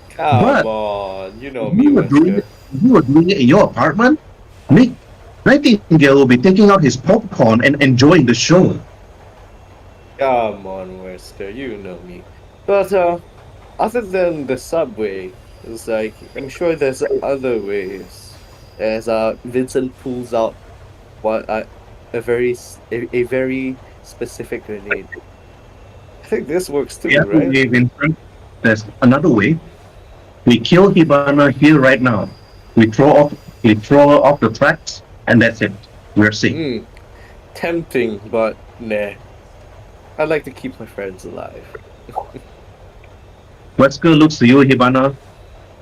Come But on, you know if me, you were doing Wesker. it, if you were doing it in your apartment, Nightingale will be taking out his popcorn and enjoying the show. Come on, Wesker, you know me. But other than the subway, it's like I'm sure there's other ways. As Vincent pulls out what a very specific grenade. I think this works too, The other right? way, Vincent, there's another way. We kill Hibana here right now. We throw off the tracks, and that's it. We're safe. Hmm. Tempting, but nah. I like to keep my friends alive. Wesker looks to you, Hibana,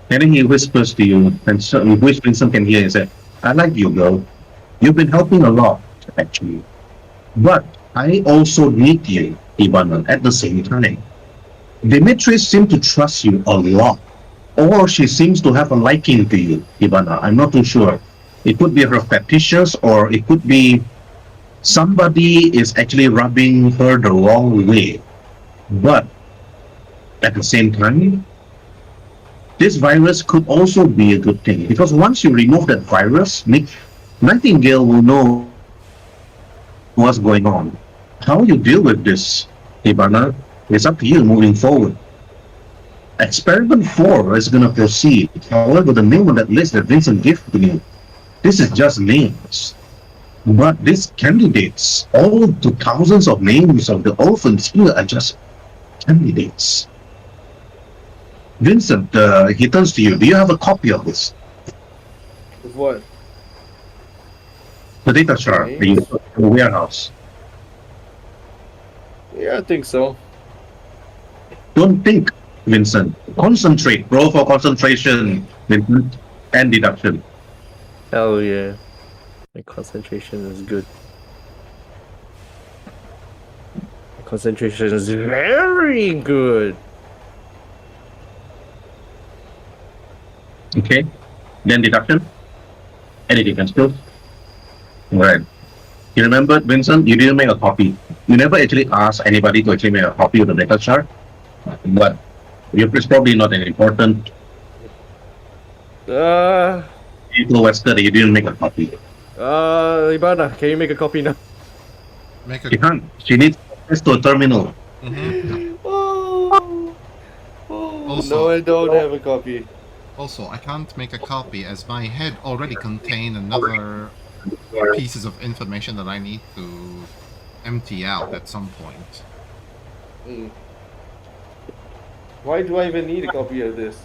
and then he whispers to you, and so, which Vincent can hear, and said, I like you, girl. You've been helping a lot, actually. But I also need you, Hibana, at the same time. Demetrius seems to trust you a lot. Or she seems to have a liking to you, Hibana. I'm not too sure. It could be her fetishes, or it could be somebody is actually rubbing her the wrong way. But at the same time, this virus could also be a good thing, because once you remove that virus, Nightingale will know what's going on. How you deal with this, Hibana, is up to you moving forward. Experiment 4 is going to proceed. However, the name on that list that Vincent gave to me, this is just names. But these candidates, all the thousands of names of the orphans here are just candidates. Vincent, he turns to you. Do you have a copy of this? What? The data shard that you put in the warehouse. Yeah, I think so. Don't think, Vincent. Concentrate. Roll for concentration, Vincent, and deduction. Hell yeah. My concentration is good. My concentration is very good. Okay. Then deduction. Any different skills? Right. You remember, Vincent, you didn't make a copy. You never actually asked anybody to actually make a copy of the data chart. But it's probably not an important Wesker that you didn't make a copy. Ibana, can you make a copy now? Make She a. can't. She needs access to a terminal. Mhm. Oh, Also- no, I don't have a copy. Also, I can't make a copy as my head already contained another pieces of information that I need to empty out at some point. Mm. Why do I even need a copy of this?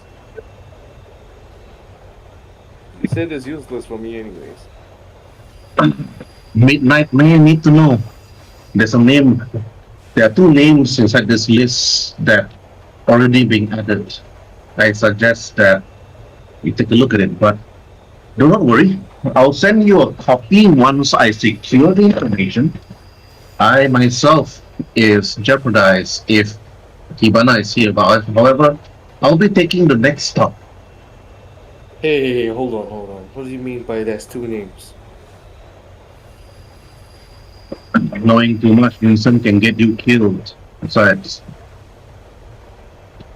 You said it's useless for me anyways. Midnight Man need to know. There's a name. There are two names inside this list that already being added. I suggest that you take a look at it, but do not worry. I'll send you a copy once I secure the information. I myself is jeopardized if Kibana is here, but however, I'll be taking the next stop. Hey, hold on, hold on. What do you mean by there's two names? Knowing too much, Vincent, can get you killed. Besides,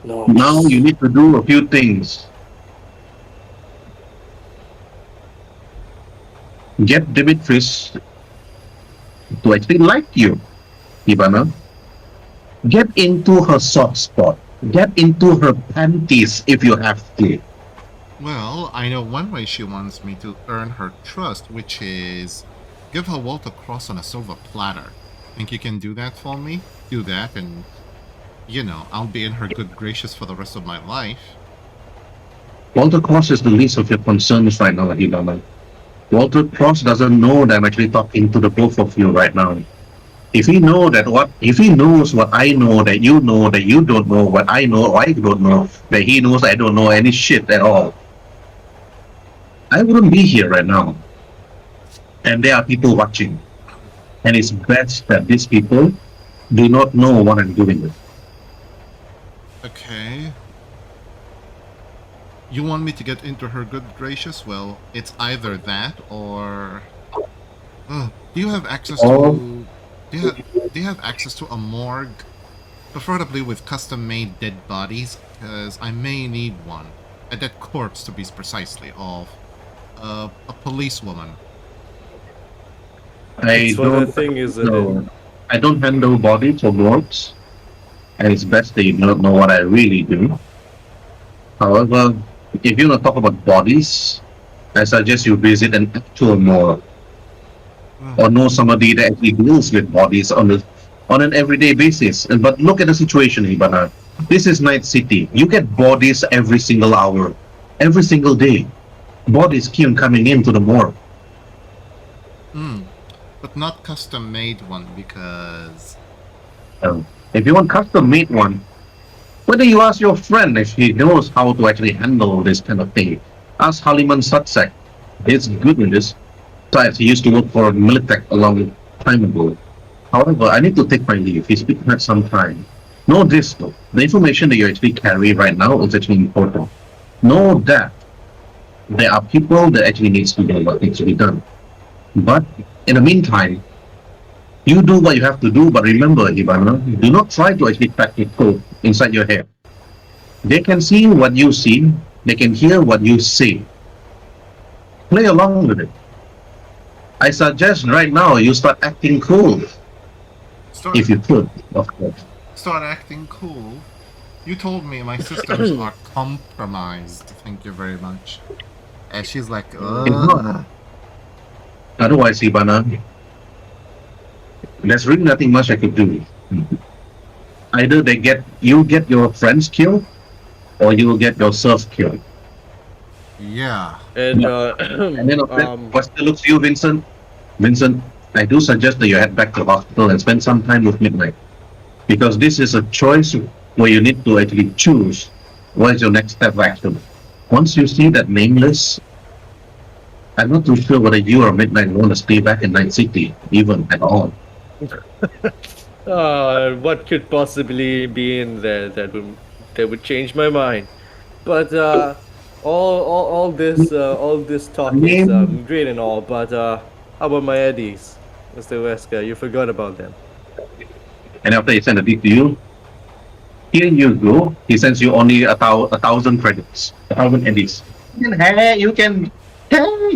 No. now you need to do a few things. Get Dimitris to actually like you, Ivana. Get into her soft spot. Get into her panties if you have to. Well, I know one way she wants me to earn her trust, which is give her Walter Cross on a silver platter. Think you can do that for me? Do that, and I'll be in her good graces for the rest of my life. Walter Cross is the least of your concerns right now, Ivana. Walter Cross doesn't know that I'm actually talking to the both of you right now. If he knows what I know that you don't know what I know or I don't know, that he knows I don't know any shit at all, I wouldn't be here right now. And there are people watching. And it's best that these people do not know what I'm doing with. Okay. You want me to get into her good graces? Well, it's either that or. Do you have access to? Do you have access to a morgue, preferably with custom-made dead bodies? Because I may need one. A dead corpse, to be precisely, of a policewoman. It's for the thing, isn't it? I don't handle bodies or morgues, and it's best that you don't know what I really do. However, if you want to talk about bodies, I suggest you visit an actual morgue or know somebody that actually deals with bodies on an everyday basis. But look at the situation, Ibana. This is Night City. You get bodies every single hour, every single day. Bodies keep coming into the morgue. But not custom-made one, because... If you want custom-made one, why don't you ask your friend if he knows how to actually handle this kind of thing? Ask Haliman Satsak. He's good in this. Besides, he used to work for Militech a long time ago. However, I need to take my leave. He's been had some time. Know this though. The information that you actually carry right now is actually important. Know that there are people that actually needs to do what needs to be done. But in the meantime, you do what you have to do, but remember, Ivana, do not try to actually crack the code inside your head. They can see what you see, they can hear what you say. Play along with it. I suggest right now you start acting cool. If you could, of course. Start acting cool? You told me my systems are compromised. Thank you very much. And she's like, Otherwise, Ivana, there's really nothing much I could do. Either you get your friends killed, or you will get yourself killed. Yeah. And And then, what still looks to you, Vincent? Vincent, I do suggest that you head back to the hospital and spend some time with Midnight. Because this is a choice where you need to actually choose what is your next step of action. Once you see that nameless, I'm not too sure whether you or Midnight want to stay back in Night City, even at all. what could possibly be in there that would change my mind? But all this talk is great and all, but how about my Eddies, Mr. Wesker? You forgot about them. And after he sent a deed to you, here you go. He sends you only a 1,000 credits, 1,000 eddies. You can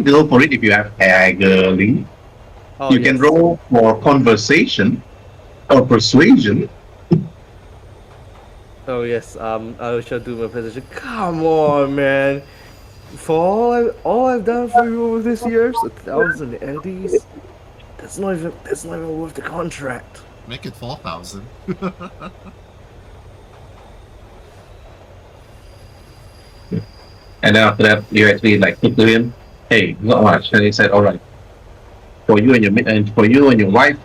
go for it if you have haggling. Oh, You can yes. roll for conversation or persuasion. Oh yes, I shall do my presentation. Come on, man. For all I've done for you over these years, 1,000 eddies. That's not even worth the contract. Make it 4,000. And then after that, you actually like put to him, hey, not much. And he said, all right, for you and your wife,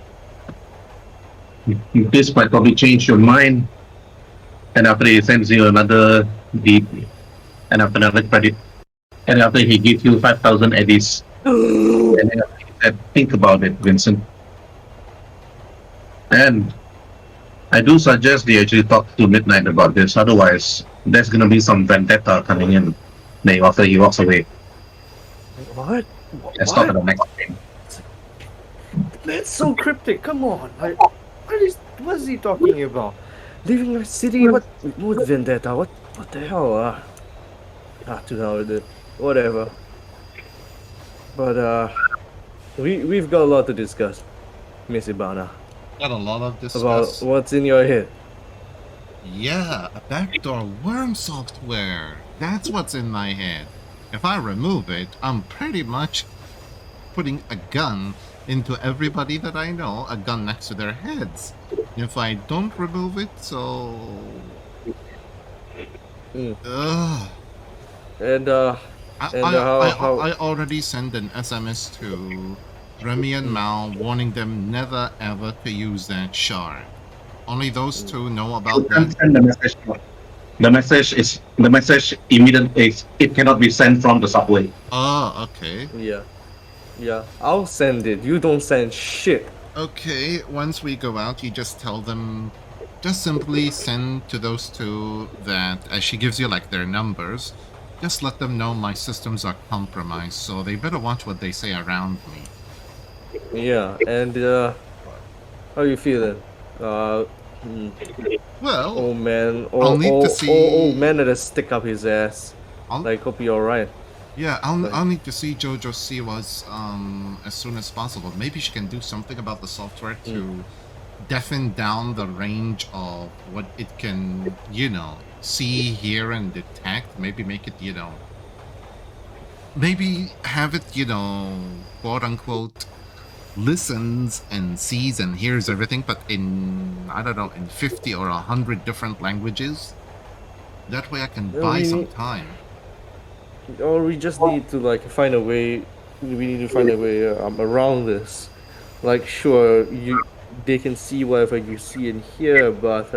this might probably change your mind. And after he sends you another deed, and after another credit, and after he gives you 5,000 eddies And then he said, think about it, Vincent. And I do suggest you actually talk to Midnight about this. Otherwise, there's gonna be some vendetta coming in. Then after he walks away, What? let's talk What? at the next game. That's so cryptic. Come on. What is he talking about? Leaving my city? What vendetta? What the hell? To hell with it. Whatever. But we've got a lot to discuss, Miss Ibana. Got a lot of About discuss. what's in your head. Yeah, a backdoor worm software. That's what's in my head. If I remove it, I'm pretty much putting a gun into everybody that I know, a gun next to their heads. If I don't remove it, so. Mm. Ugh. And I already sent an SMS to Remy and Mal warning them never ever to use that shard. Only those two know about that. Send the message. The message immediate is it cannot be sent from the subway. Oh, okay. yeah. I'll send it. You don't send shit. Okay, once we go out, you just tell them, just simply send to those two that, as she gives you like their numbers, just let them know my systems are compromised, so they better watch what they say around me. Yeah. And how you feeling? Well, Old man. I'll need to see. Old man that stick up his ass. I'll, Like, hope you're alright. yeah, I'll need to see Jojo Siwa's as soon as possible. Maybe she can do something about the software to deafen down the range of what it can, see, hear, and detect. Maybe make it, maybe have it, quote unquote, listens and sees and hears everything, but in, I don't know, in 50 or 100 different languages. That way I can Yeah, buy some time. Or we just need to like find a way. We need to find a way around this. Like, sure, they can see whatever you see and hear, but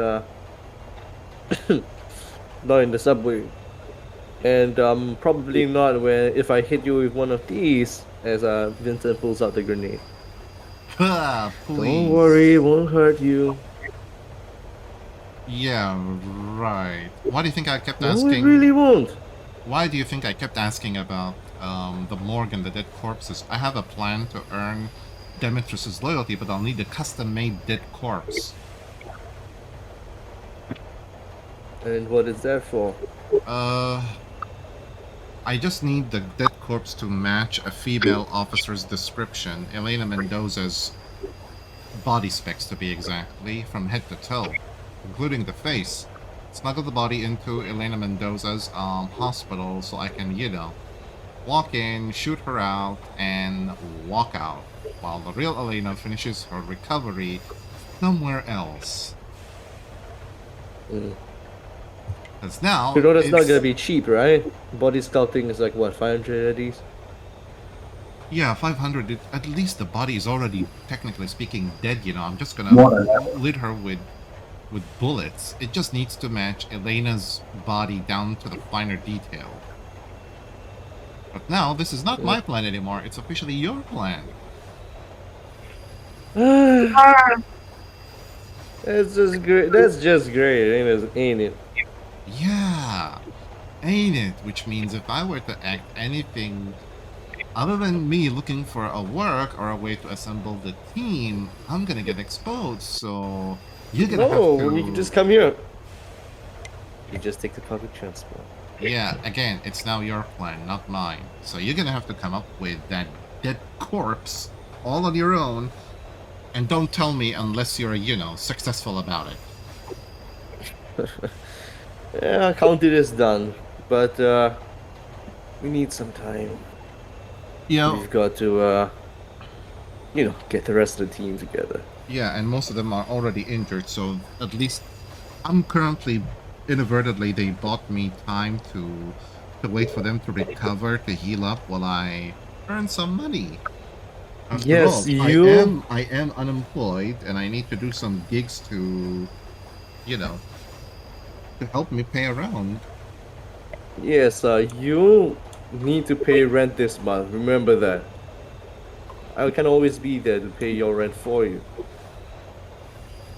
not in the subway. And probably not when if I hit you with one of these. As Vincent pulls out the grenade. Ah, please. Don't worry, it won't hurt you. Yeah, right. Why do you think I kept No, it asking? really won't. Why do you think I kept asking about the morgue and the dead corpses? I have a plan to earn Demetrius's loyalty, but I'll need a custom-made dead corpse. And what is that for? I just need the dead corpse to match a female officer's description, Elena Mendoza's body specs to be exactly, from head to toe, including the face. Smuggle the body into Elena Mendoza's hospital so I can, walk in, shoot her out, and walk out, while the real Elena finishes her recovery somewhere else. Because now, You know that's not gonna be cheap, right? Body sculpting is like what, 500 of these? Yeah, 500. At least the body is already, technically speaking, dead. I'm just More gonna than that. lit her with bullets. It just needs to match Elena's body down to the finer detail. But now, this is not my plan anymore. It's officially your plan. That's just great. That's just great, ain't it? Yeah, ain't it? Which means if I were to act anything other than me looking for a work or a way to assemble the team, I'm gonna get exposed. So you're gonna have to. You can just come here. You just take the public transport. Yeah, again, it's now your plan, not mine. So you're gonna have to come up with that dead corpse all on your own, and don't tell me unless you're, successful about it. Yeah, count it as done. But we need some time. We've got to get the rest of the team together. Yeah, and most of them are already injured, so at least I'm currently, inadvertently, they bought me time to wait for them to recover, to heal up while I earn some money. After Yes, all, I am unemployed, and I need to do some gigs to, to help me pay around. Yes, you need to pay rent this month. Remember that. I can always be there to pay your rent for you.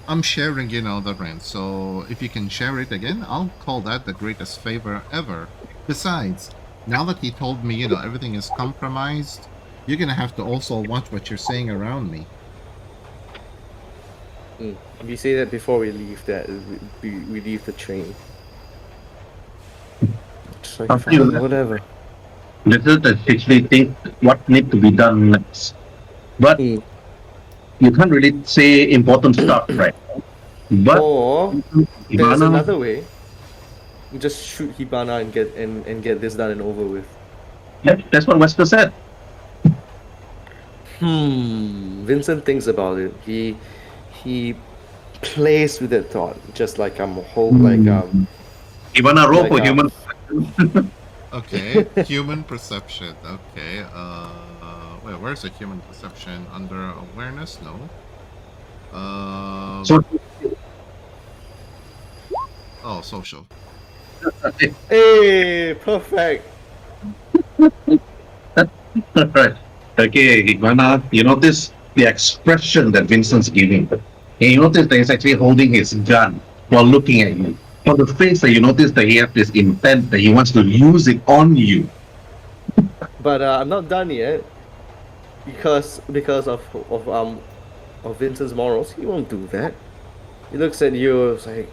I'm sharing, the rent, so if you can share it again, I'll call that the greatest favor ever. Besides, now that he told me, everything is compromised, you're gonna have to also watch what you're saying around me. We say that before we leave we leave the train. It's like, Up to you. fine, whatever. This is actually think what need to be done next. But Mm. you can't really say important stuff, right? But Or there's Ivana, another way. Just shoot Hibana and get this done and over with. yeah, that's what Wesker said. Vincent thinks about it. He plays with that thought, just like Ivana, roll Like, for human. Okay, human perception. Okay, wait, where's the human perception? Under awareness? No. So, Oh, social. Hey, perfect. right. Okay, Ivana, you notice the expression that Vincent's giving. And you notice that he's actually holding his gun while looking at you. For the face that you notice that he has this intent that he wants to use it on you. But I'm not done yet. Because of Vincent's morals, he won't do that. He looks at you, it's like,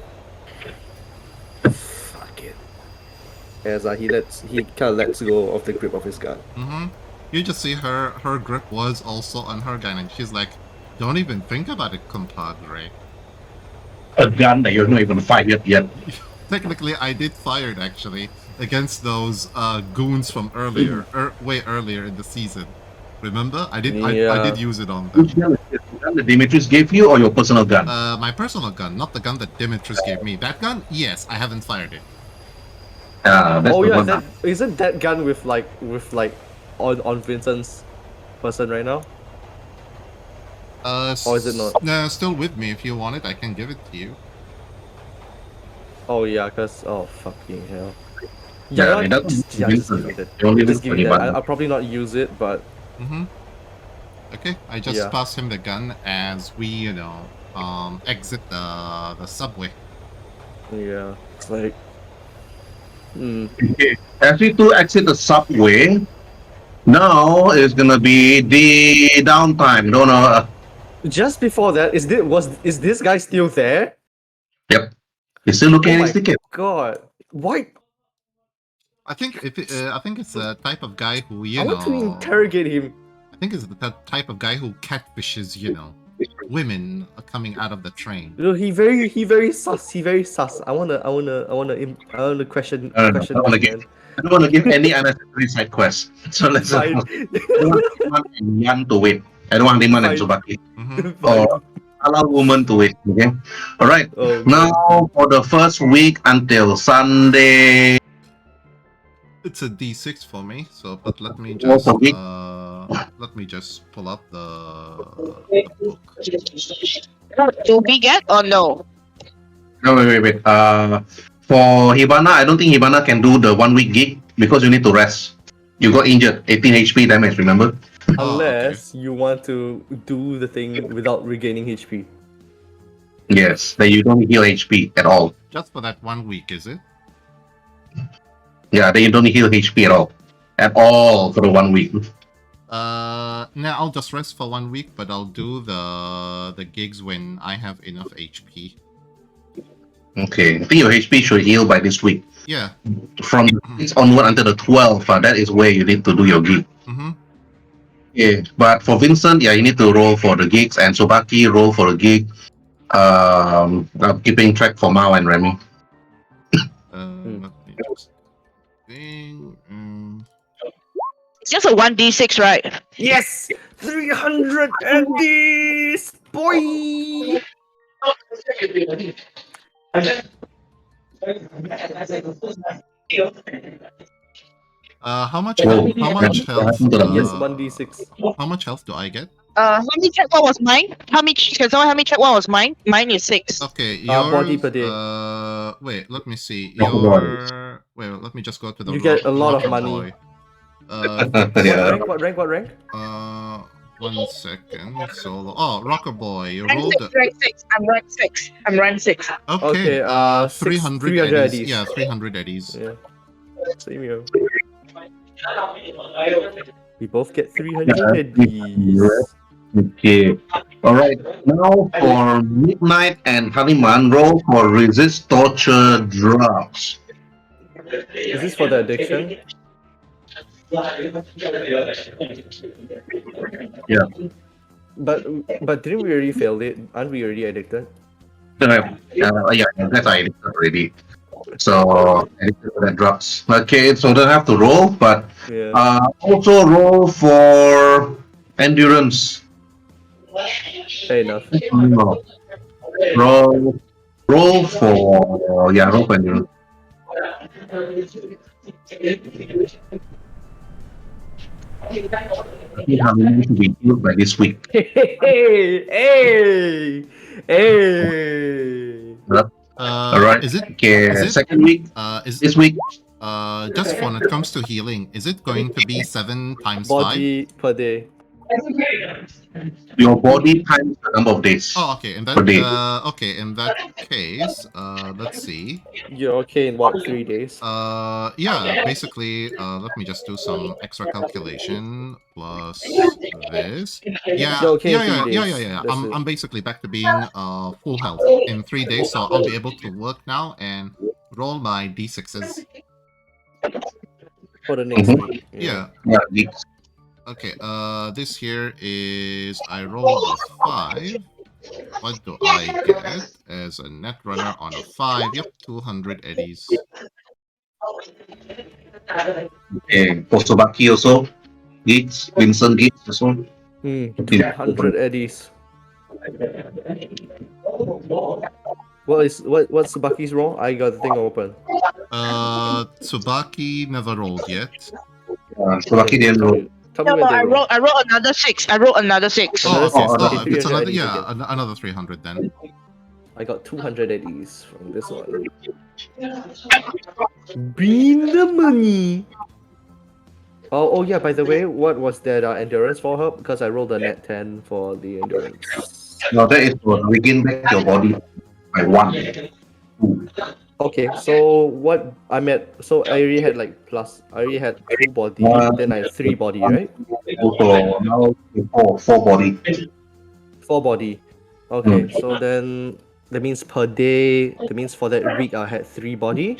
fuck it. As he kind of lets go of the grip of his gun. Mm-hmm. You just see her grip was also on her gun, and she's like, "Don't even think about it, compadre." A gun that you're not even fired yet. Technically, I did fire it actually against those goons from earlier, way earlier in the season. Remember, I did use it on them. Which gun is this? The gun that Dimitris gave you or your personal gun? My personal gun, not the gun that Dimitris gave me. That gun, yes, I haven't fired it. That's Oh the yeah, one. isn't that gun with on Vincent's person right now? Or is it not? No, still with me. If you want it, I can give it to you. Oh yeah, cause fucking hell. Yeah, it doesn't just give me that. You only Just look give me for that. Ivana. I'll probably not use it, but Mm-hmm. Okay, I just Yeah. pass him the gun as we, exit the subway. yeah, it's like, Okay. As we to exit the subway, now is gonna be the downtime. Don't know. just before that, is this guy still there? Yep. He's still looking Oh at my his ticket. god! Why? I think I think it's the type of guy who I want to interrogate him. I think it's the type of guy who catfishes, women coming out of the train. You know, he very sus. He very sus. I wanna question I don't question wanna this give- man. I don't want to give any unnecessary side quests. So let's Fine. I want Yan to wait. I don't want Liman and Fine. Subaki. Mhm. Fine. Or allow woman to wait. Okay. All right. Oh, Now for the first week until Sunday. It's a D6 for me. So, but let me Oh, just for me? pull up the book. Do we get or no? No, wait. For Hibana, I don't think Hibana can do the 1 week gig because you need to rest. You got injured, 18 HP damage. Remember? unless you want to do the thing without regaining HP. Yes. Then you don't heal HP at all. Just for that 1 week, is it? Yeah. Then you don't heal HP at all. At all for the 1 week. No, I'll just rest for 1 week, but I'll do the gigs when I have enough HP. Okay. I think your HP should heal by this week. Yeah. From the 6th onward until the 12th, that is where you need to do your gig. Mm-hmm. Yeah, but for Vincent, yeah, you need to roll for the gigs, and Sobaki roll for the gig. I'm keeping track for Mao and Remy. Let me just think. It's just a 1d6, right? Yes, 300 this boy. How much Whoa. health? How much Yeah, health? Yes, 1d6. How much health do I get? Let me check what was mine. Can someone help me check what was mine? Mine is 6. Okay, yours. Body per day. Wait, let me see. Your Wait, let me just go to the. You get a lot of rocket money. boy. Yeah. What rank? Uh, 1 second. Solo. Oh, Rocker Boy, you Rank rolled. 6, rank 6. I'm rank 6. I'm rank 6. Okay. Okay, 300 300 eddies. eddies. Yeah, 300 eddies. Yeah. Same here. We both get 300 eddies. Okay. All right. Now for Midnight and Honeyman, roll for resist torture drugs. Is this for the addiction? Yeah. But didn't we already fail it? Aren't we already addicted? Yeah, that's I did already. So addicted to the drugs. Okay, so don't have to roll, but Yeah. also roll for endurance. Fair enough. No. Roll for roll for endurance. I think how many to be healed by this week. Hey! All right. Is it? Okay, Is it? second week Is this week. just when it comes to healing, is it going to be 7 times 5? Body per day. Your body times the number of days Oh, okay. In that per day. okay, in that case, let's see. You're okay in what, 3 days? Yeah, basically, let me just do some extra calculation plus this. Yeah, You're okay in yeah, 3 yeah, days. yeah, yeah. That's it. I'm basically back to being full health in 3 days, so I'll be able to work now and roll my d6s. For the next Mhm. week. Yeah. Yeah, weeks. Okay. This here is I rolled a 5. What do I get as a net runner on a 5? Yep, 200 eddies. Okay, for Sobaki also. Gates, Vincent Gates as well. 200 eddies. What's Subaki's roll? I got the thing open. Tsubaki never rolled yet. Sobaki didn't roll. Tell me No, when they I roll. wrote another 6. I wrote another 6. Another Oh, okay. six. Oh, Okay, okay, It's 300 another, eddies yeah, again. another 300 then. I got 200 eddies from this one. Bring the money. Oh yeah. By the way, what was that endurance for her? Because I rolled a net 10 for the endurance. No, that is to regain back your body by 1. Okay, so what I'm at? So I already had like plus. I already had 2 body. Then I have 3 body, right? Also, now 4 body. 4 body. Okay, so then that means per day. That means for that week I had 3 body.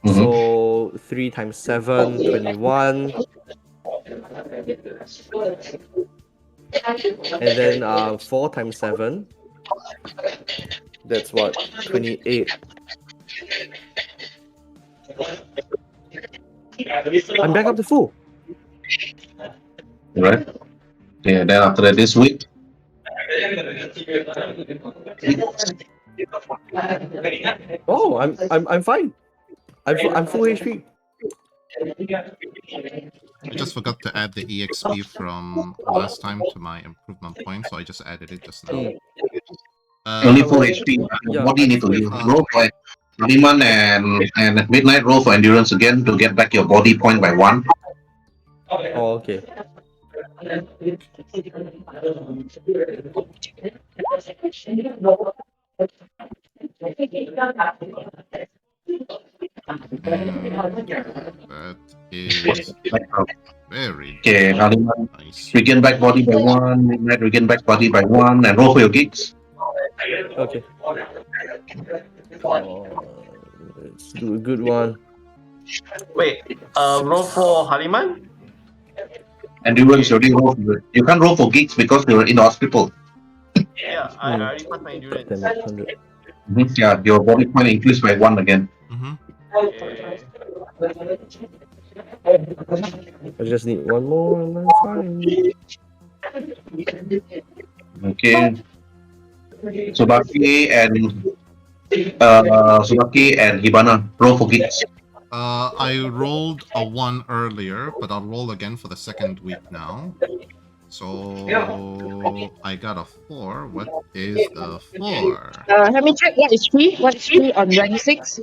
So 3 times 7, 21. And then 4 times 7. That's what? 28. I'm back up to full. Right? Yeah, then after that, this week. Oh, I'm fine. I'm full HP. I just forgot to add the EXP from last time to my improvement point, so I just added it just now. Only full HP. Yeah, Body I'm need to full use. HP. Roll for Liman and Midnight roll for endurance again to get back your body point by 1. Oh, okay. That is very Okay, Liman nice. regain back body by 1. Midnight regain back body by 1, and roll for your gigs. Okay. Let's do a good one. Wait, roll for Haliman? Endurance you already roll for it. You can't roll for gigs because you're in the hospital. Yeah, I already passed my endurance. Damn it, 100. Yeah, your body point increased by 1 again. Okay. I just need one more and I'm fine. Okay. Subaki and Hibana roll for gigs. I rolled a 1 earlier, but I'll roll again for the second week now. So I got a 4. What is the 4? Let me check what is 3. What is 3 on rank 6?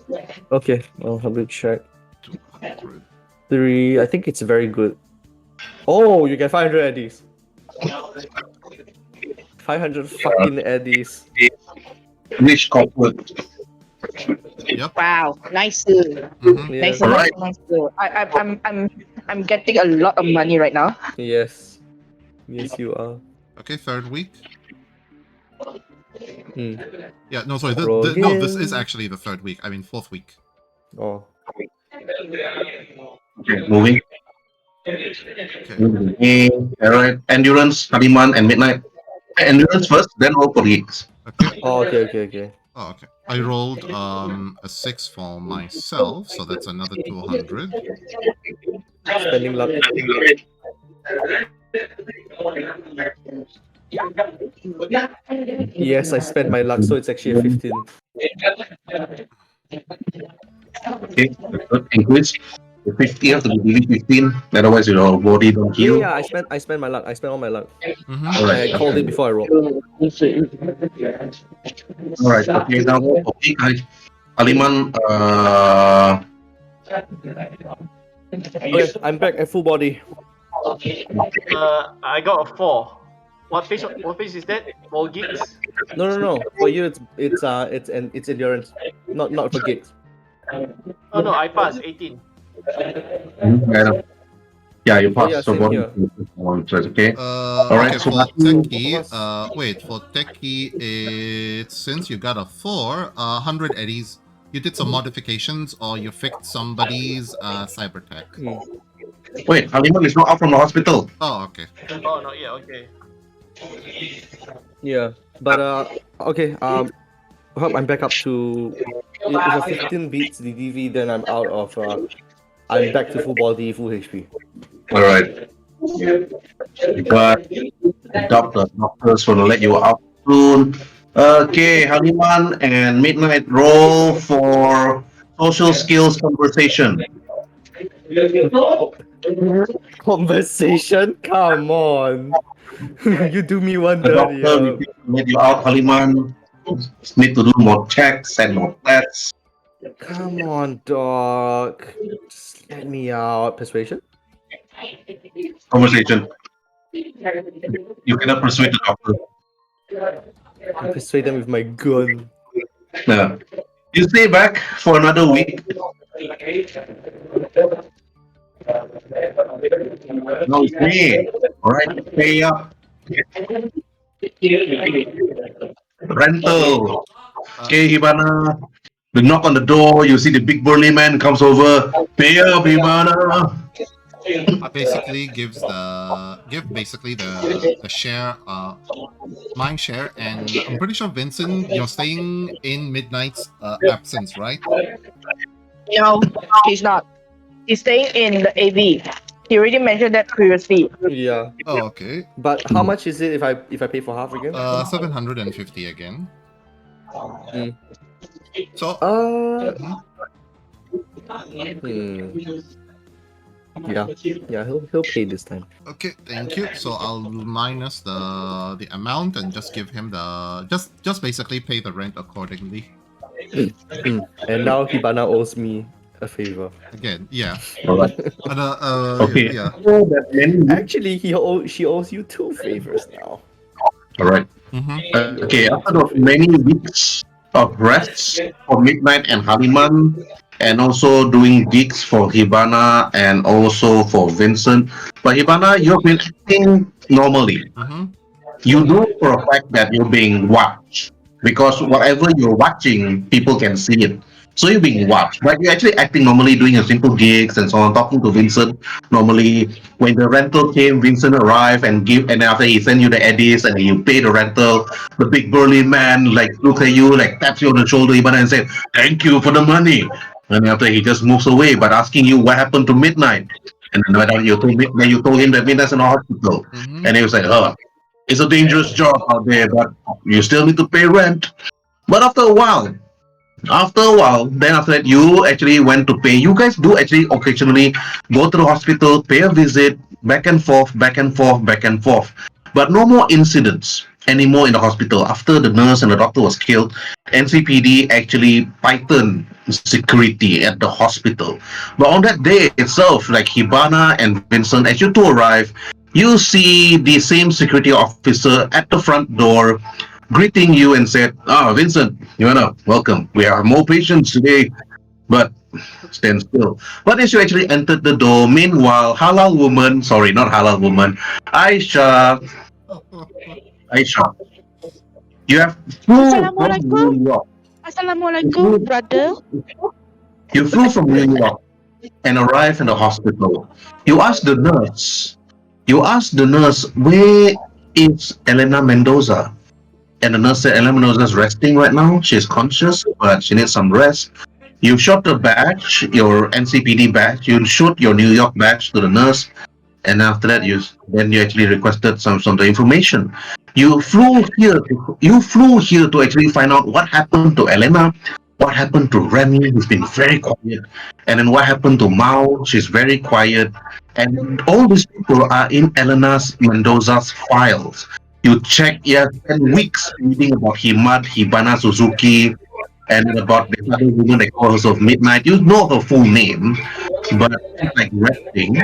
Okay, I'll have to check. 200. 3, I think it's very good. Oh, you get 500 eddies. 500 fucking eddies. Rich corporate. Yep. Wow, nice. Mm-hmm. Yes. Nice, Alright. nice. I'm getting a lot of money right now. Yes. Yes, you are. Okay, third week. Hmm. Yeah, no, sorry. Roll No, this is again. actually the third week. I mean, fourth week. Oh. Okay, moving. Okay. Alright. Endurance, Haliman, and Midnight. Endurance first, then roll for gigs. Okay. Oh, okay. Oh, okay. I rolled a 6 for myself, so that's another 200. Spending luck. Yes, I spent my luck, so it's actually a 15. Okay, increase. The 50 have to be really 15, otherwise your body don't heal. Yeah, I spent my luck. I spent all my luck. Mm-hmm. Alright. I called it before I rolled. Alright, okay, now okay, guys. Haliman, Okay, I'm back at full body. I got a 4. What phase is that? 4 gigs? No. For you, it's endurance, not for gigs. Oh no, I passed 18. yeah, you Oh, pass. yeah, So same body here. okay. Okay, so for Matthew- Techie, wait, for Techie, it's since you got a 4, 100 eddies, you did some modifications or you fixed somebody's cyber tech. Wait, Haliman is not out from the hospital. Oh, okay. Oh no, yeah, okay. Yeah, but okay. I'm back up to. If a 15 beats the DV, then I'm out of. I'm back to full body, full HP. Alright. But doctors will let you out soon. Okay, Haliman and Midnight roll for social skills conversation. Conversation? Come on. You do me one The dirty. doctor will let you out, Haliman. Need to do more checks and more tests. Come on, dog. Just let me out. Persuasion? Conversation. You cannot persuade the doctor. I persuade them with my gun. Yeah. You stay back for another week. No, it's me. Alright, pay up. Rental. Okay, Hibana. The knock on the door, you see the big burly man comes over. Pay up, Hibana. Basically gives the share, my share, and I'm pretty sure Vincent, you're staying in Midnight's absence, right? No, he's not. He's staying in the AV. He already mentioned that previously. Yeah. Oh, okay. But how much is it if I pay for half again? 750 again. Mm. So Yeah, he'll pay this time. okay, thank you. So I'll minus the amount and just give him the just basically pay the rent accordingly. And now Hibana owes me a favor. Again, yeah. Alright. And, Okay. yeah. Actually, she owes you 2 favors now. Alright. Mm-hmm. Okay, after the many weeks of rest for Midnight and Haliman, and also doing gigs for Hibana and also for Vincent. But Hibana, you've been acting normally. Mm-hmm. You know for a fact that you're being watched because whatever you're watching, people can see it. So you're being watched, but you're actually acting normally, doing your simple gigs and so on, talking to Vincent normally. When the rental came, Vincent arrived and then after he sent you the eddies and you pay the rental, the big burly man like look at you, like taps you on the shoulder, Hibana, and say, "Thank you for the money." And after he just moves away, but asking you what happened to Midnight. And then you told him that Midnight's in the hospital. Mm-hmm. And he was like, "Oh, it's a dangerous job out there, but you still need to pay rent." But after a while, then after that, you actually went to pay. You guys do actually occasionally go to the hospital, pay a visit, back and forth, back and forth, back and forth. But no more incidents anymore in the hospital. After the nurse and the doctor was killed, NCPD actually tightened security at the hospital. But on that day itself, like Hibana and Vincent, as you two arrive, you see the same security officer at the front door greeting you and said, Vincent, welcome. We have more patients today, but stand still. But as you actually entered the door, meanwhile, halal woman, sorry, not halal woman, Aisha, Aisha, you have flew from Assalamualaikum. New York. You Assalamualaikum, flew, brother. you flew from New York and arrived in the hospital. You asked the nurse, where is Elena Mendoza? And the nurse said, Elena Mendoza is resting right now. She's conscious, but she needs some rest. You showed the badge, your NCPD badge. You showed your New York badge to the nurse, and after that, you actually requested some of the information. You flew here. You flew here to actually find out what happened to Elena, what happened to Remy, who's been very quiet, and then what happened to Mao. She's very quiet, and all these people are in Elena's Mendoza's files. You check, yeah, 10 weeks reading about Hibana Suzuki, and about the other woman that calls of midnight. You know her full name, but she's like resting.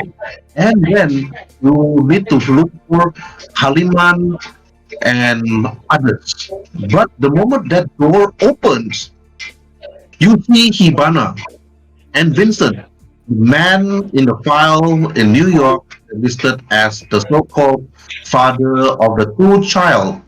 And then you need to look for Haliman and others. But the moment that door opens, you see Hibana and Vincent, the man in the file in New York listed as the so-called father of the two child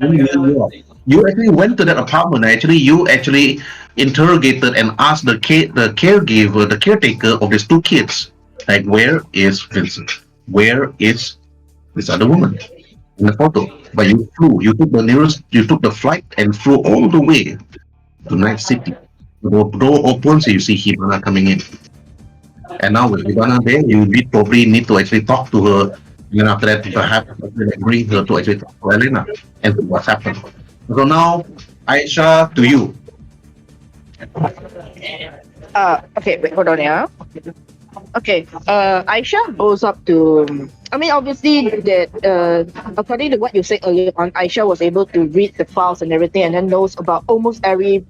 in New York. You actually went to that apartment. Actually, you actually interrogated and asked the caregiver, the caretaker of these two kids, like, where is Vincent? Where is this other woman in the photo? But you flew. You took the flight and flew all the way to Night City. The door opens, you see Hibana coming in. And now with Hibana there, probably need to actually talk to her. And then after that, perhaps bring her to actually talk to Elena and see what's happened. So now, Aisha, to you. Okay, wait, hold on, yeah. Okay, Aisha goes up to. I mean, obviously, that according to what you said earlier on, Aisha was able to read the files and everything, and then knows about almost every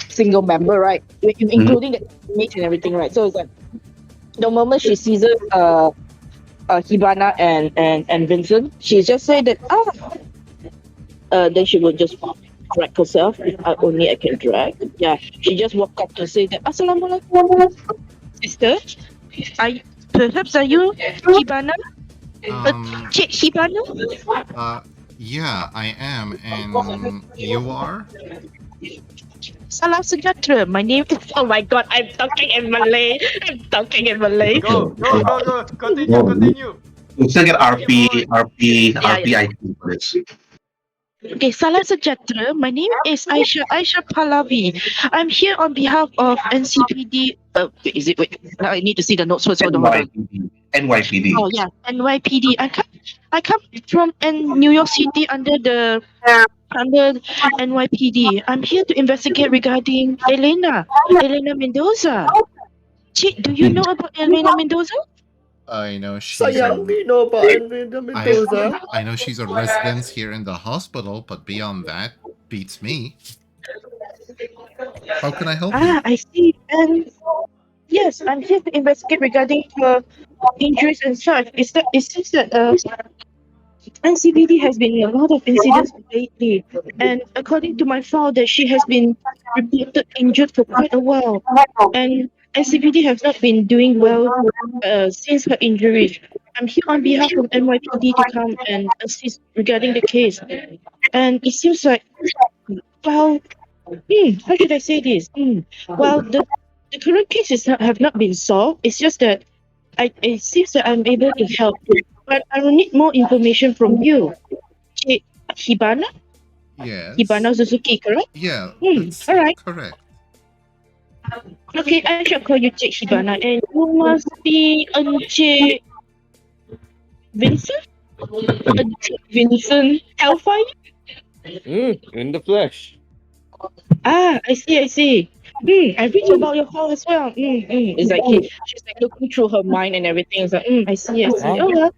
single member, right? Including the image and everything, right? So it's like the moment she sees Hibana and Vincent, she just said that then she will just drag herself. If only I can drag. Yeah, she just walked up to say that Assalamualaikum, sister. Perhaps are you Hibana? Cik Hibana? Yeah, I am, and you are? Salam sejahtera. My name is. Oh my God! I'm talking in Malay. Go. No, Continue. you still get RP, Yeah. RPIT for this. Okay, salam sejahtera. My name is Aisha Pahlavi. I'm here on behalf of NCPD. Is it? Wait, now I need to see the notes first. Hold on. NYPD. Oh yeah, NYPD. I come from New York City under NYPD. I'm here to investigate regarding Elena Mendoza. Chick, do you know about Elena Mendoza? I know she's Sayang, we know about Elena Mendoza. I know she's a resident here in the hospital, but beyond that, beats me. How can I help you? I see. And yes, I'm here to investigate regarding her injuries and such. It seems that NCPD has been in a lot of incidents lately, and according to my file, that she has been reported injured for quite a while, and NCPD has not been doing well since her injury. I'm here on behalf of NYPD to come and assist regarding the case, and it seems like, well, how should I say this? Well, the current cases have not been solved. It's just that it seems that I'm able to help, but I will need more information from you. Cik Hibana? Yes. Hibana Suzuki, correct? Yeah, that's All right. correct. Okay, I shall call you Cik Hibana, and you must be Cik Vincent? Cik Vincent Hellfire? In the flesh. I see. I read about your file as well. It's like she's like looking through her mind and everything. It's like, I see. Huh? Oh well.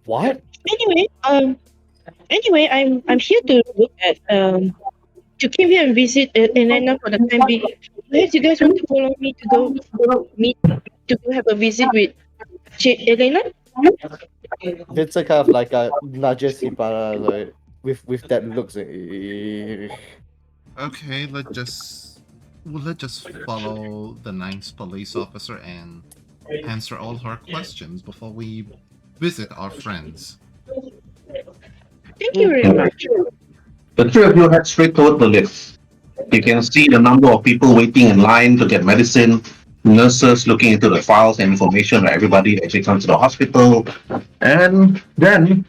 What? Anyway, I'm here to look at to give you a visit Elena for the time being. Perhaps you guys want to follow me to go meet to go have a visit with Elena? Vincent kind of like nudges Hibana like with that looks. Okay, let's just follow the ninth police officer and answer all her questions before we visit our friends. Thank you very much. The three of you head straight toward the lift. You can see the number of people waiting in line to get medicine, nurses looking into the files and information that everybody actually comes to the hospital. And then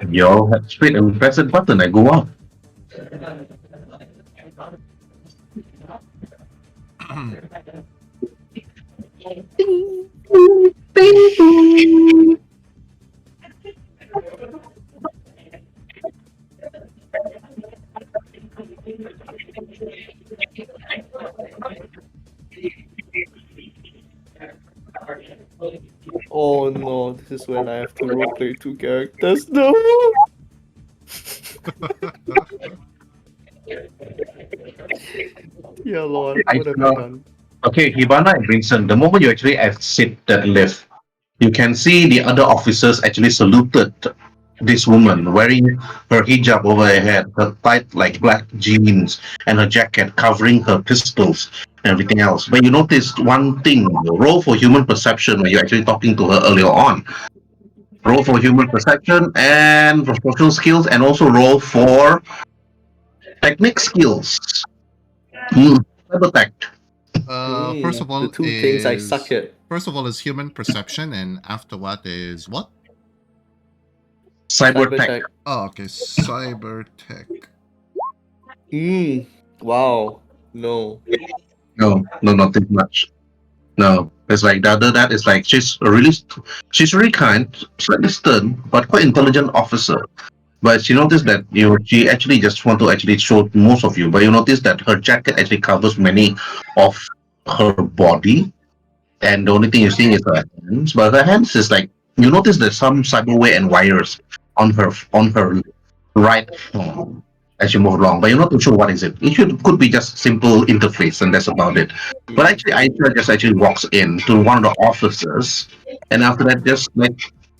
you all head straight and press a button and go up. Oh no, this is when I have to roleplay two characters. No. Yeah, Lord, what have I done? Okay, Hibana and Vincent, the moment you actually exit that lift, you can see the other officers actually saluted this woman wearing her hijab over her head, her tight like black jeans, and her jacket covering her pistols and everything else. But you noticed one thing: roll for human perception when you're actually talking to her earlier on. Roll for human perception and for social skills, and also roll for technique skills. Cyber tech. First of all, the two things I suck at. First of all is human perception, and after what is what? Cyber tech. Tech. Oh, okay, cyber tech. Wow. No. No, not too much. No, it's like the other that is like she's really kind, slightly stern, but quite intelligent officer. But she noticed that she actually just want to actually show most of you. But you notice that her jacket actually covers many of her body, and the only thing you're seeing is her hands. But her hands is like you notice there's some cyberware and wires on her right hand as you move along. But you're not too sure what is it. Could be just simple interface, and that's about it. But actually, Aisha just actually walks in to one of the officers, and after that, just like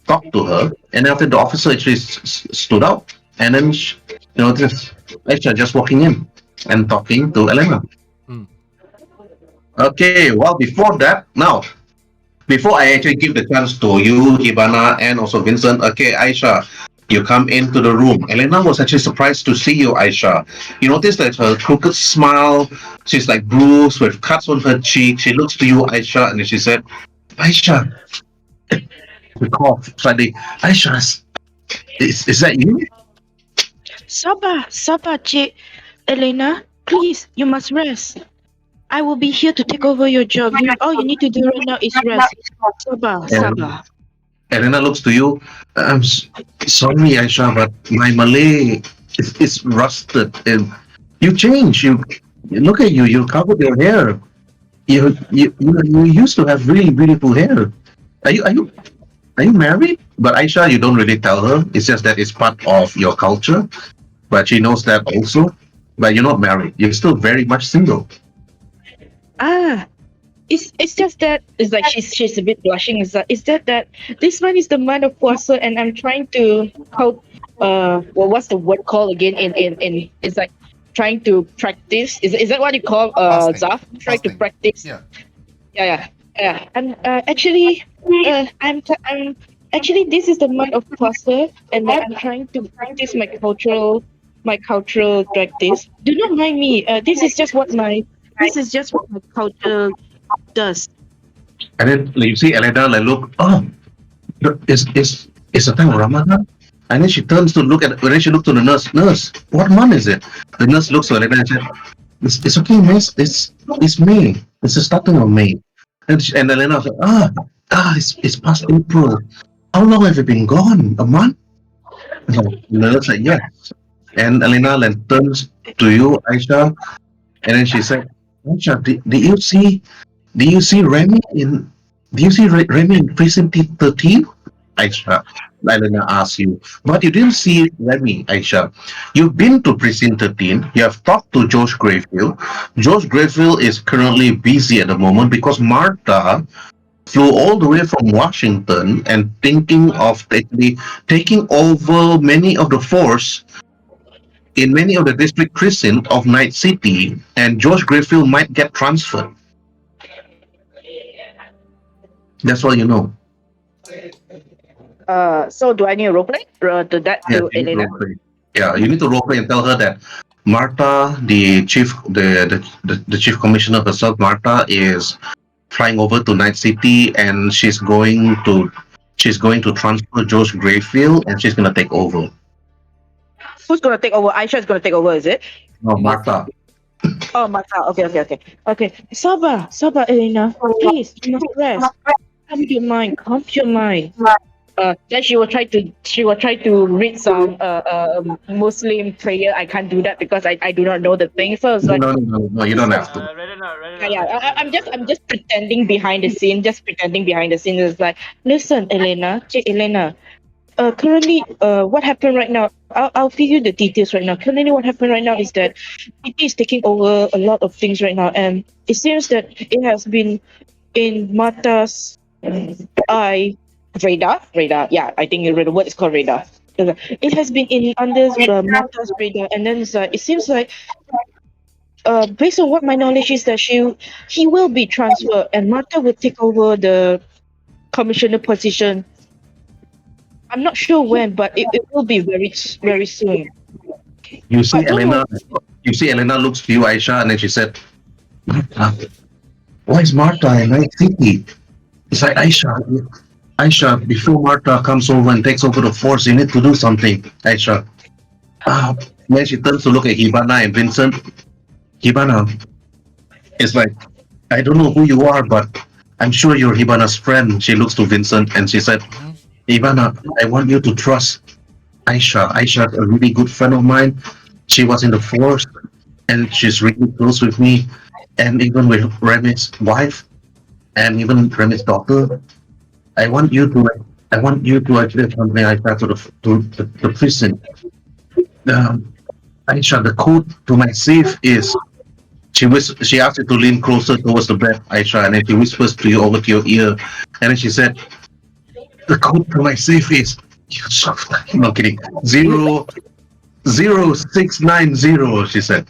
talk to her. And after the officer actually stood up, and then just Aisha just walking in and talking to Elena. Mm. Okay, well before that, now before I actually give the chance to you, Hibana, and also Vincent. Okay, Aisha, you come into the room. Elena was actually surprised to see you, Aisha. You notice that her crooked smile, she's like bruised with cuts on her cheek. She looks to you, Aisha, and then she said, Aisha, we cough slightly. Aisha, is that you? Sabar, Cik Elena. Please, you must rest. I will be here to take over your job. All you need to do right now is rest. Sabar. Elena looks to you. I'm sorry, Aisha, but my Malay is rusted. And you changed. You look at you. You covered your hair. You used to have really beautiful hair. Are you married? But Aisha, you don't really tell her. It's just that it's part of your culture. But she knows that also. But you're not married. You're still very much single. It's just that it's like she's a bit blushing. It's that this month is the month of puasa, and I'm trying to help. What's the word called again? In it's like trying to practice. Is that what you call Fasting. Zaf? Trying to Fasting. practice. Yeah. Yeah. And actually, I'm actually this is the month of puasa, and then I'm trying to practice my cultural practice. Do not mind me. This is just what my culture does. And then you see Elena like look, it's the time of Ramadan. And then she turns to look at when she looked to the nurse. Nurse, what month is it? The nurse looks at Elena and said, it's okay, miss. It's May. It's the starting of May. And Elena said, it's past April. How long have you been gone? A month? The nurse said, yes. And Elena then turns to you, Aisha, and then she said, Aisha, do you see Remy in precinct 13? Aisha, Elena asks you. But you didn't see Remy, Aisha. You've been to precinct 13. You have talked to Josh Grayfield. Josh Grayfield is currently busy at the moment because Martha flew all the way from Washington and thinking of actually taking over many of the force in many of the district precinct of Night City, and George Greyfield might get transferred. That's all you know. So do I need a roleplay? To that Yeah, to you need to Elena? roleplay. Yeah, you need to roleplay and tell her that Martha, the chief commissioner herself, Martha is flying over to Night City, and she's going to transfer George Greyfield, and she's gonna take over. Who's gonna take over? Aisha is gonna take over, is it? No, Martha. Oh, Martha. Okay. Sabar, Elena. Please, you must rest. Calm your mind. Calm your mind. Then she will try to read some Muslim prayer. I can't do that because I do not know the thing. So it's No, like, no, no, no, no, you don't have to. Rather not, rather yeah, not. yeah. I'm just pretending behind the scene. Just pretending behind the scene. It's like, listen, Elena, Elena. Currently, what happened right now? I'll feed you the details right now. Currently, what happened right now is that PT is taking over a lot of things right now, and it seems that it has been in Mata's eye radar. Yeah, I think the word is called radar. It has been in under Mata's radar, and then it seems like based on what my knowledge is that he will be transferred, and Mata will take over the commissioner position. I'm not sure when, but it will be very soon. You see, But don't Elena. You see, Elena looks to you, Aisha, and then she said, "Martha, why is Martha in Night City?" It's like Aisha. Before Martha comes over and takes over the force, you need to do something, Aisha. Ah, when she turns to look at Hibana and Vincent, Hibana, it's like, I don't know who you are, but I'm sure you're Hibana's friend. She looks to Vincent and she said, Hibana, I want you to trust Aisha. Aisha is a really good friend of mine. She was in the force and she's really close with me. And even with Remy's wife and even Remy's daughter. I want you to actually accompany Aisha to the prison. Aisha, the code to my safe is she asked you to lean closer towards the bed, Aisha, and then she whispers to you over to your ear, and then she said, "The code to my safe is." No kidding. 00690. She said.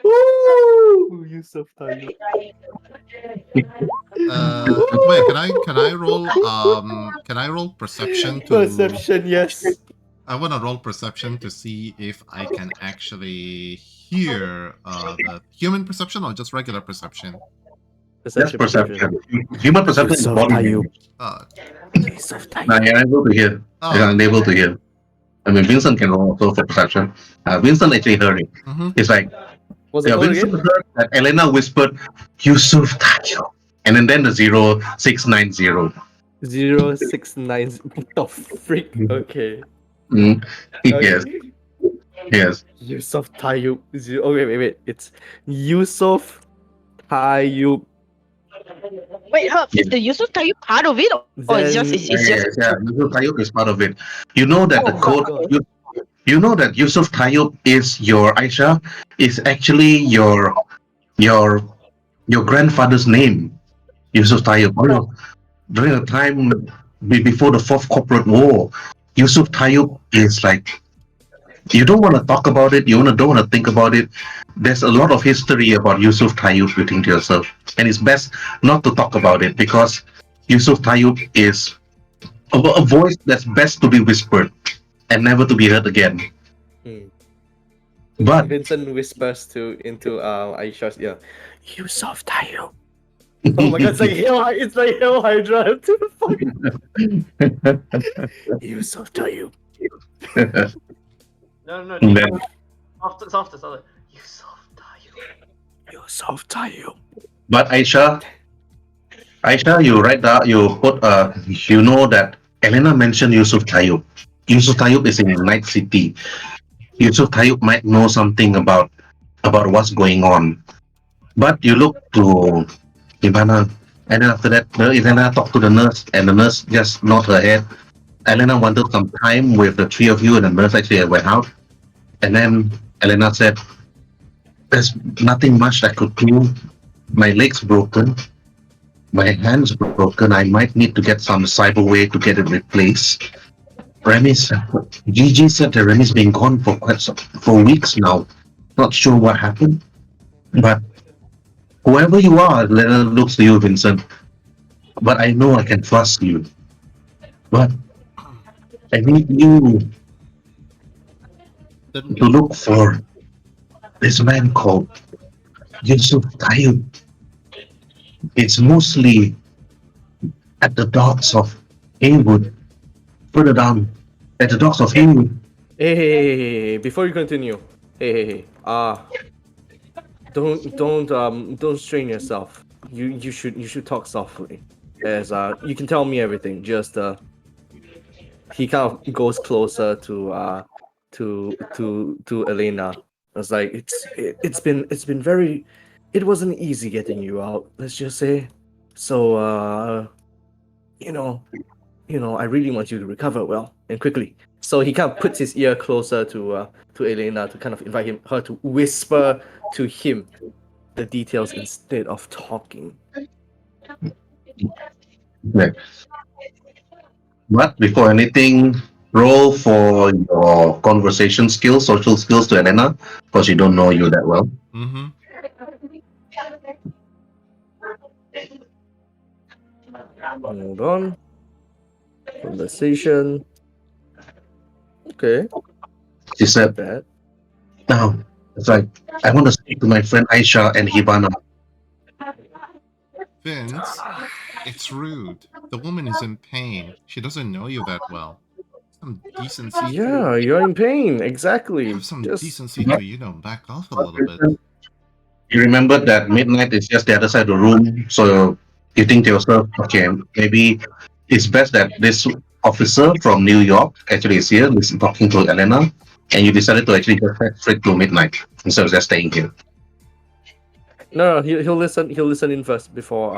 Ooh, you so tired. Wait, can I roll perception to Perception, yes. I want to roll perception to see if I can actually hear the human perception or just regular perception. That's perception. Human perception is body language. Uh, Now you're able to hear. Oh. You're unable to hear. I mean, Vincent can roll also for perception. Vincent actually heard it. mhm. It's like, What's it yeah, called Vincent again? heard that Elena whispered, Yusuf Tayo. And then the 0690. 069. What the freak? Mhm. Okay. Yes, yes. Yusuf Tayyub. Oh, wait. It's Yusuf Tayyub. Wait, Herb, is the Yusuf Tayyip part of it, or it's just it's Yes, just yeah. Yusuf Tayyip is part of it. You know that the Oh, code. God. You know that Yusuf Tayyip is your Aisha is actually your grandfather's name. Yusuf Tayyip. During the time before the fourth corporate war, Yusuf Tayyip is like you don't want to talk about it. Don't want to think about it. There's a lot of history about Yusuf Tayyip. You think to yourself, and it's best not to talk about it because Yusuf Tayyip is a voice that's best to be whispered and never to be heard again. Hmm. But Vincent whispers into Aisha's ear. Yusuf Tayyub. Oh my god, it's like Hail Hydra. Yusuf Tayyub. No. And then- Softer. You soft Yusuf Tayyub. But Aisha, you write that you put you know that Elena mentioned Yusuf Tayyip. Yusuf Tayyip is in Night City. Yusuf Tayyip might know something about what's going on. But you look to Ivana, and then after that, Elena talked to the nurse, and the nurse just nodded her head. Elena wanted some time with the three of you, and the nurse actually went out. And then Elena said, "There's nothing much I could do. My leg's broken. My hand's broken. I might need to get some cyber way to get it replaced. Remy's Gigi said that Remy's been gone for for weeks now. Not sure what happened, but whoever you are, letter looks to you, Vincent. But I know I can trust you. But I need you Then to look for this man called Yusuf Tayyip. It's mostly at the docks of Haywood, further down at the docks of Haywood. Hey, before you continue, hey, don't strain yourself. You should talk softly, as you can tell me everything. Just he kind of goes closer to Elena. It's like it's been very, it wasn't easy getting you out. Let's just say, so you know I really want you to recover well and quickly. So he kind of puts his ear closer to Elena to kind of invite her to whisper to him the details instead of talking. Yeah. But before anything, roll for your conversation skills, social skills to Elena, because you don't know you that well. mm-hmm. Hold on. Conversation. Okay, She not said, bad. "Now, it's like I want to speak to my friend Aisha and Hibana." Vince, it's rude. The woman is in pain. She doesn't know you that well. Some decency Yeah, to you're in pain. Exactly. have some Just decency to back off a little bit. You remember that midnight is just the other side of the room, so you think to yourself, okay, maybe it's best that this officer from New York actually is here, listen, talking to Elena, and you decided to actually just head straight to midnight instead of just staying here. no. He'll listen. He'll listen in first But before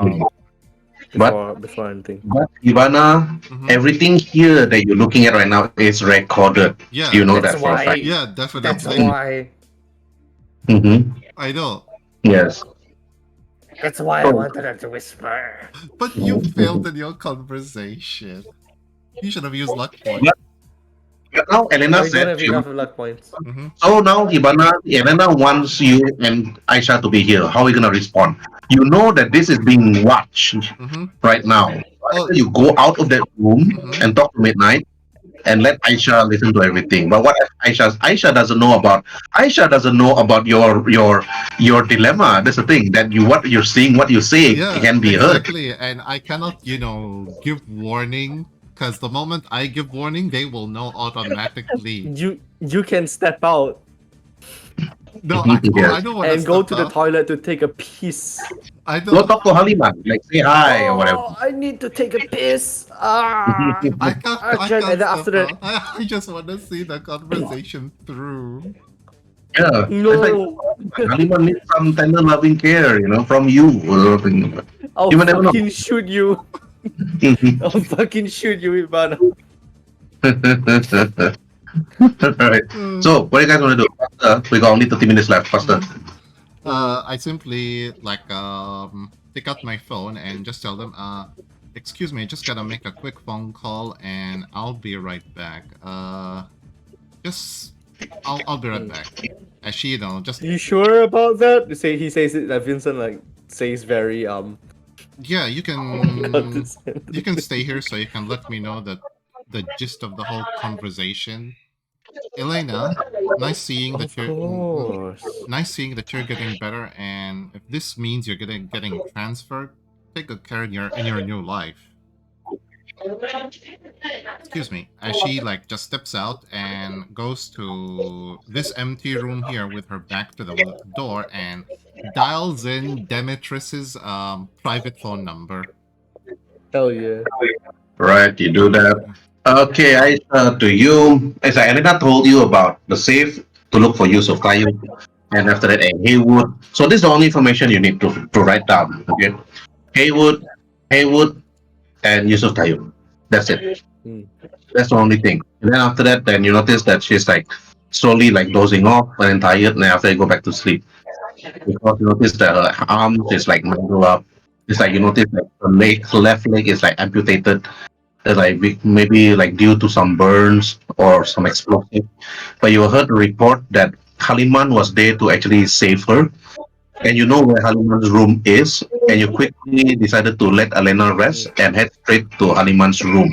anything. but Ivana, Mhm. everything here that you're looking at right now is recorded. Yeah, You know That's that for a fact. why. yeah, That's definitely. why. Mm-hmm. I know. Yes. That's why I wanted her to whisper. But you failed in your conversation. You should have used luck point. But now Elena I don't said have to you, enough luck points. Mm-hmm. so now Hibana, Elena wants you and Aisha to be here. How are you gonna respond? You know that this is being watched Mm-hmm. right now. Oh, Either you go out of that room Mhm. and talk to Midnight and let Aisha listen to everything. But what if Aisha doesn't know about your dilemma? That's the thing that you what you're seeing, what you say yeah, can be heard. exactly. And I cannot, give warning because the moment I give warning, they will know automatically. You can step out No, Yes. I don't want and go to the up. toilet to take a piss. I Go don't. talk to Halima, like say hi or whatever. Oh, I need to take a piss. Ah. I can't. I Urgent. can't And then step after that, out. I just want to see the conversation through. Yeah. It's like no, Halima needs some tender loving care, from you or something. I'll You will never know. fucking shoot you. I'll fucking shoot you, Ivana. Alright. Mm. So, what do you guys want to do? Faster. We got only 30 minutes left. Faster. I simply pick out my phone and just tell them, excuse me, just gotta make a quick phone call and I'll be right back. Just I'll be right back. As she, just You sure about that? He says it. Vincent says very yeah, you can stay here so you can let me know the gist of the whole conversation. Elena, nice seeing that Of course. nice seeing that you're getting better, and if this means you're getting transferred, take good care in your new life. Excuse me. As she just steps out and goes to this empty room here with her back to the door and dials in Demetrius's private phone number. Hell yeah. Right, you do that. Okay, Aisha, to you, as I Elena told you about the safe to look for use of Tayo, and after that, Haywood. So this is the only information you need to write down. Okay, Haywood, and use of Tayo. That's it. Hmm. That's the only thing. And then after that, then you notice that she's slowly dozing off and then tired, and then after you go back to sleep because you notice that her arms is mangled up, It's like you notice like the left leg is like amputated, like maybe like due to some burns or some explosive. But you heard a report that Haliman was there to actually save her, and you know where Haliman's room is, and you quickly decided to let Elena rest and head straight to Haliman's room.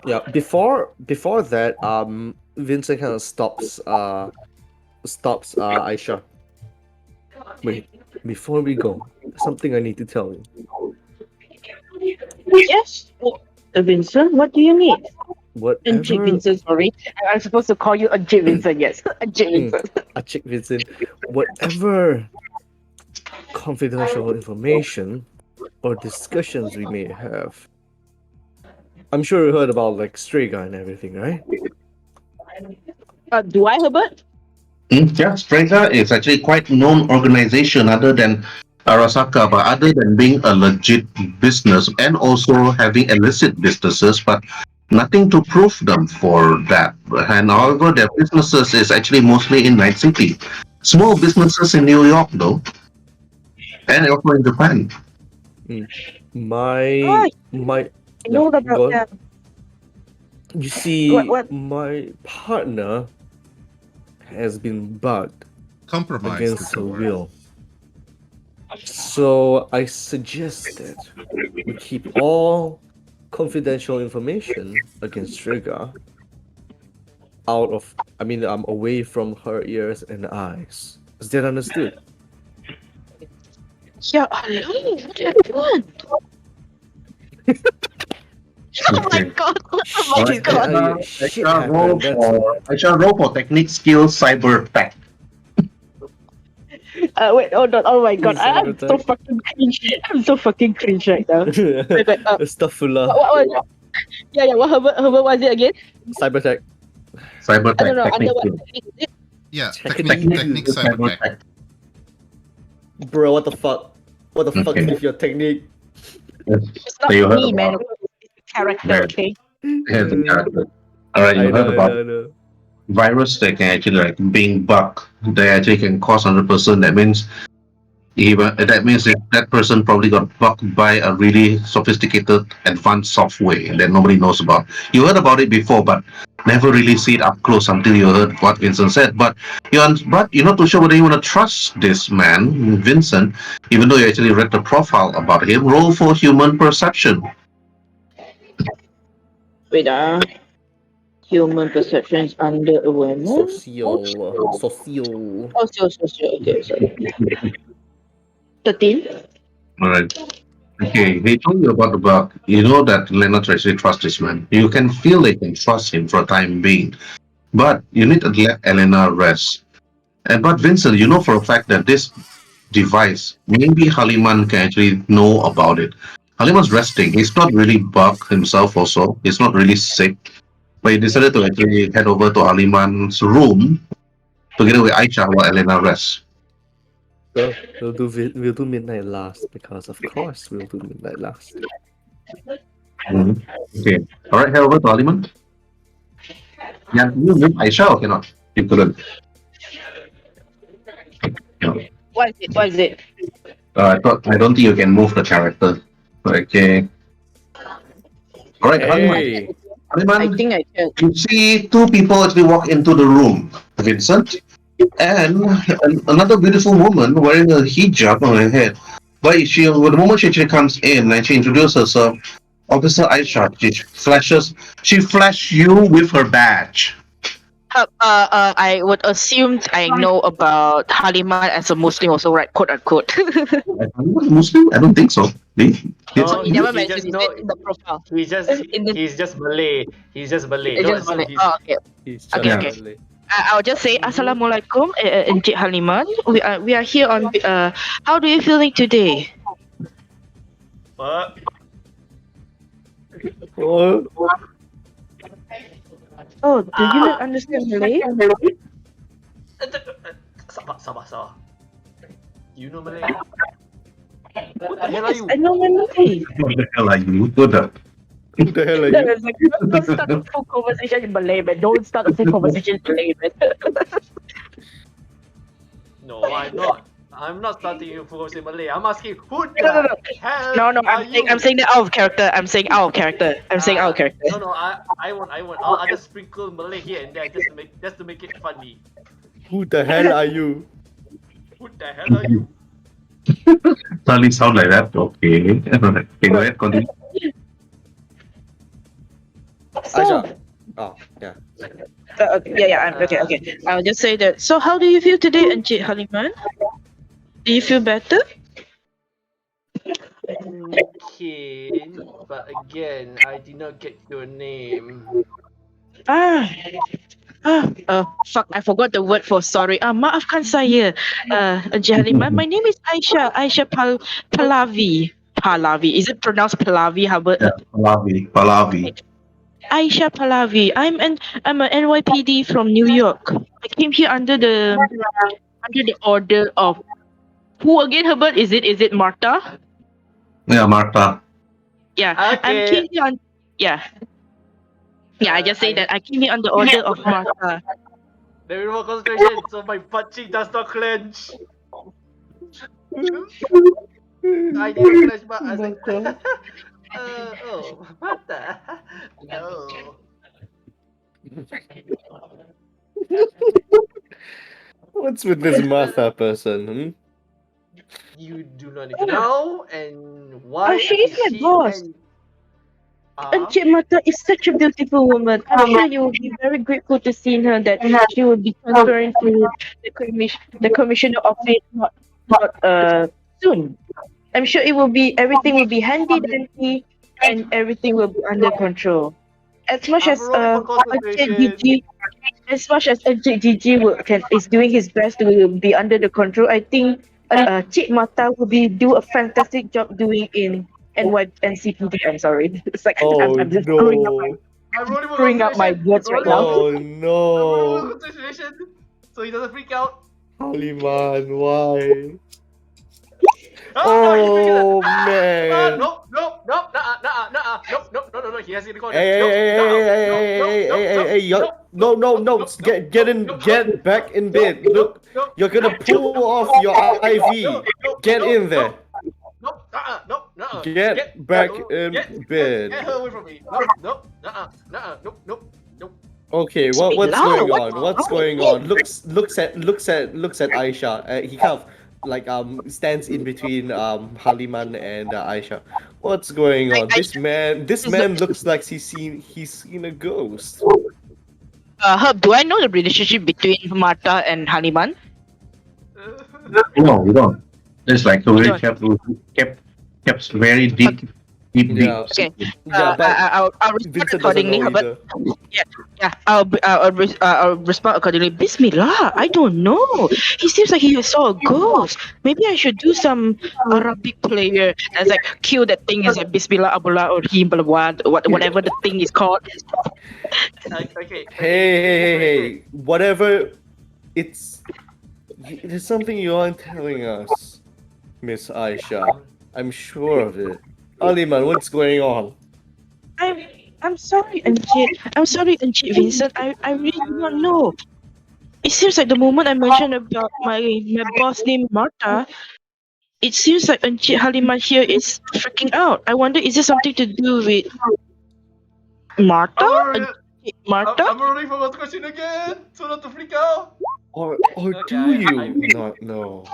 Yeah. Before that, Vincent kind of stops Aisha. Wait, before we go, something I need to tell you. Yes. Vincent, what do you need? Ajit Whatever, Vincent, sorry. I'm supposed to call you Ajit Vincent, yes. Ajit Vincent. a chick Vincent, whatever confidential information or discussions we may have. I'm sure you heard about like Strega and everything, right? Do I, Herbert? Yeah, Strega is actually quite known organization other than Arasaka, but other than being a legit business and also having illicit businesses, but nothing to prove them for that. And however, their businesses is actually mostly in Night City. Small businesses in New York though, and also in Japan. My I yeah, know about go on. that. You see, What? my partner has been bugged Compromised. against is the her word. will. So I suggested we keep all confidential information against Strega away from her ears and eyes. Is that understood? Yeah, hello. What do you want? Oh my Okay. god. Oh my Alright, god. Shit I shall roll happened. That's why. for technique skill cyber tech. Wait, hold on. Oh my god. I'm so Cybertech. fucking cringe. I'm so fucking cringe right now. Wait, Astaghfirullah. what, yeah, what Herbert was it again? Cybertech. Cyber I don't tech know, under technique what skill. technique is it? Yeah, Technique. technique cyber tech. Bro, what the fuck? What the fuck Okay. is your technique? It's So not you heard me, man. about It's the character, Right. okay? here's the character. Alright, you heard about I know. virus that can actually like being bug. They actually can cause 100%. That means that person probably got bugged by a really sophisticated advanced software that nobody knows about. You heard about it before, but never really see it up close until you heard what Vincent said. But you're not too sure whether you want to trust this man, Vincent, even though you actually read the profile about him. Roll for human perception. Wait, human perception is under awareness. Socio. Oh, so. Okay, sorry. 13. Alright. Okay, he told you about the bug. You know that Leonard actually trusts this man. You can feel they can trust him for a time being. But you need to let Elena rest. But Vincent, you know for a fact that this device, maybe Haliman can actually know about it. Haliman's resting. He's not really bugged himself also. He's not really sick. But he decided to actually head over to Haliman's room together with Aisha while Elena rests. So we'll do midnight last because of course we'll do midnight last. Okay. Alright, head over to Haliman. Yeah, you with Aisha or cannot? You couldn't. Yeah. What is it? I don't think you can move the character. Okay. Alright, Hey, I Haliman, think I can. you see two people actually walk into the room. Vincent and another beautiful woman wearing a hijab on her head. But the moment she actually comes in and she introduces herself, Officer Aisha, she flashed you with her badge. I would assume I know about Haliman as a Muslim also, right? Quote unquote. Muslim? I don't think so. No, He never he mentioned just it know in the profile. he's just he's just Malay. He's just Malay. It's Don't just assume Malay. he's Oh, okay. he's Okay, just okay. Malay. I'll just say Assalamualaikum, Encik Haliman. We are here on. How do you feeling today? what? Oh, Oh, do you not understand Malay? Sabar. You know Malay? What the hell are you? I know Malay. What the hell are you? Good. who the hell are No, you? it's like, don't start a full conversation in Malay, man. Don't start a full conversation in Malay, man. No, I'm not. I'm not starting you for in Malay. I'm asking who No, no, the no. hell No, no, are you? I'm saying that out of character. I'm saying out of character. I'm saying out of character. No, I won't. I'll just sprinkle Malay here and there just to make it funny. Who the hell are you? Who the hell are you? Suddenly sound like that. Okay. Okay, go ahead, continue. So, Aisha. Oh, yeah. okay, okay. I'll just say that. So, how do you feel today, Encik Haliman? Do you feel better? Okay, but again, I did not get your name. Ah, fuck, I forgot the word for sorry. Maafkan saya, Encik Haliman. My name is Aisha. Pahlavi. Pahlavi. Is it pronounced Pahlavi, Hubbard? Yeah, Palavi, Palavi. Aisha Pahlavi. I'm an NYPD from New York. I came here under the order of who again, Herbert? Is it Martha? Yeah, Martha. Yeah. I'm Okay. came here on yeah. Yeah, I just say that I came here on the order of Martha. There is more concentration, so my butt cheek does not clench. I didn't clench, but I said, what the? No. What's with this Martha person? You do not need to know, and why she is my boss. and Encik Martha is such a beautiful woman. I'm sure you will be very grateful to see her that she will be transferring to the commissioner office not soon. I'm sure everything will be handy dandy and everything will be under control. As much I'm as rolling for Encik concentration. Gigi, as much as Encik Gigi is doing his best to be under the control, I think Cik Mata will do a fantastic job doing in NCPD. I'm sorry, it's like Oh I'm just screwing up no. I'm rolling for screwing up my concentration. words right now. Oh I'm rolling no. for concentration, so he doesn't freak out. Haliman, why? He freaks out. Oh man. Nope, nope, no. He has in the corner. Hey, Nope, hey, hey, nuh-uh, hey, hey, nope, hey, nope, hey, nope, hey, nope, hey, hey, nope, no, no, nope, no, nope, get, nope, in, nope, get back in bed. nope, Look, nope, you're gonna pull off your IV. Get in there. Nope, nuh-uh. Get back in Get bed. her away from me. Nope, nope. Okay, Speak what's loud, going what's on? What's wrong with going on? Looks at Aisha. He kind of like stands in between Haliman and Aisha. What's going on? This man looks like he's seen a ghost. Herb, do I know the relationship between Martha and Haliman? No, we don't. It's like You we don't. kept very deep. Yeah. Okay. Yeah, but I'll respond Vincent doesn't accordingly, know Herbert. either. Yeah, I'll respond accordingly. Bismillah, I don't know. He seems like he saw a ghost. Maybe I should do some Arabic prayer that's like kill that thing is like Bismillah Abullah or him whatever the thing is called. Okay. Hey. Whatever. It's there's something you aren't telling us, Miss Aisha. I'm sure of it. Aliman, what's going on? I'm sorry, Encik. I'm sorry, Encik Vincent. I really do not know. It seems like the moment I mentioned about my boss named Martha, it seems like Encik Halimah here is freaking out. I wonder, is this something to do with Martha? Encik Martha? I'm rolling for one question again, so not to freak out. Or Okay, do you not know?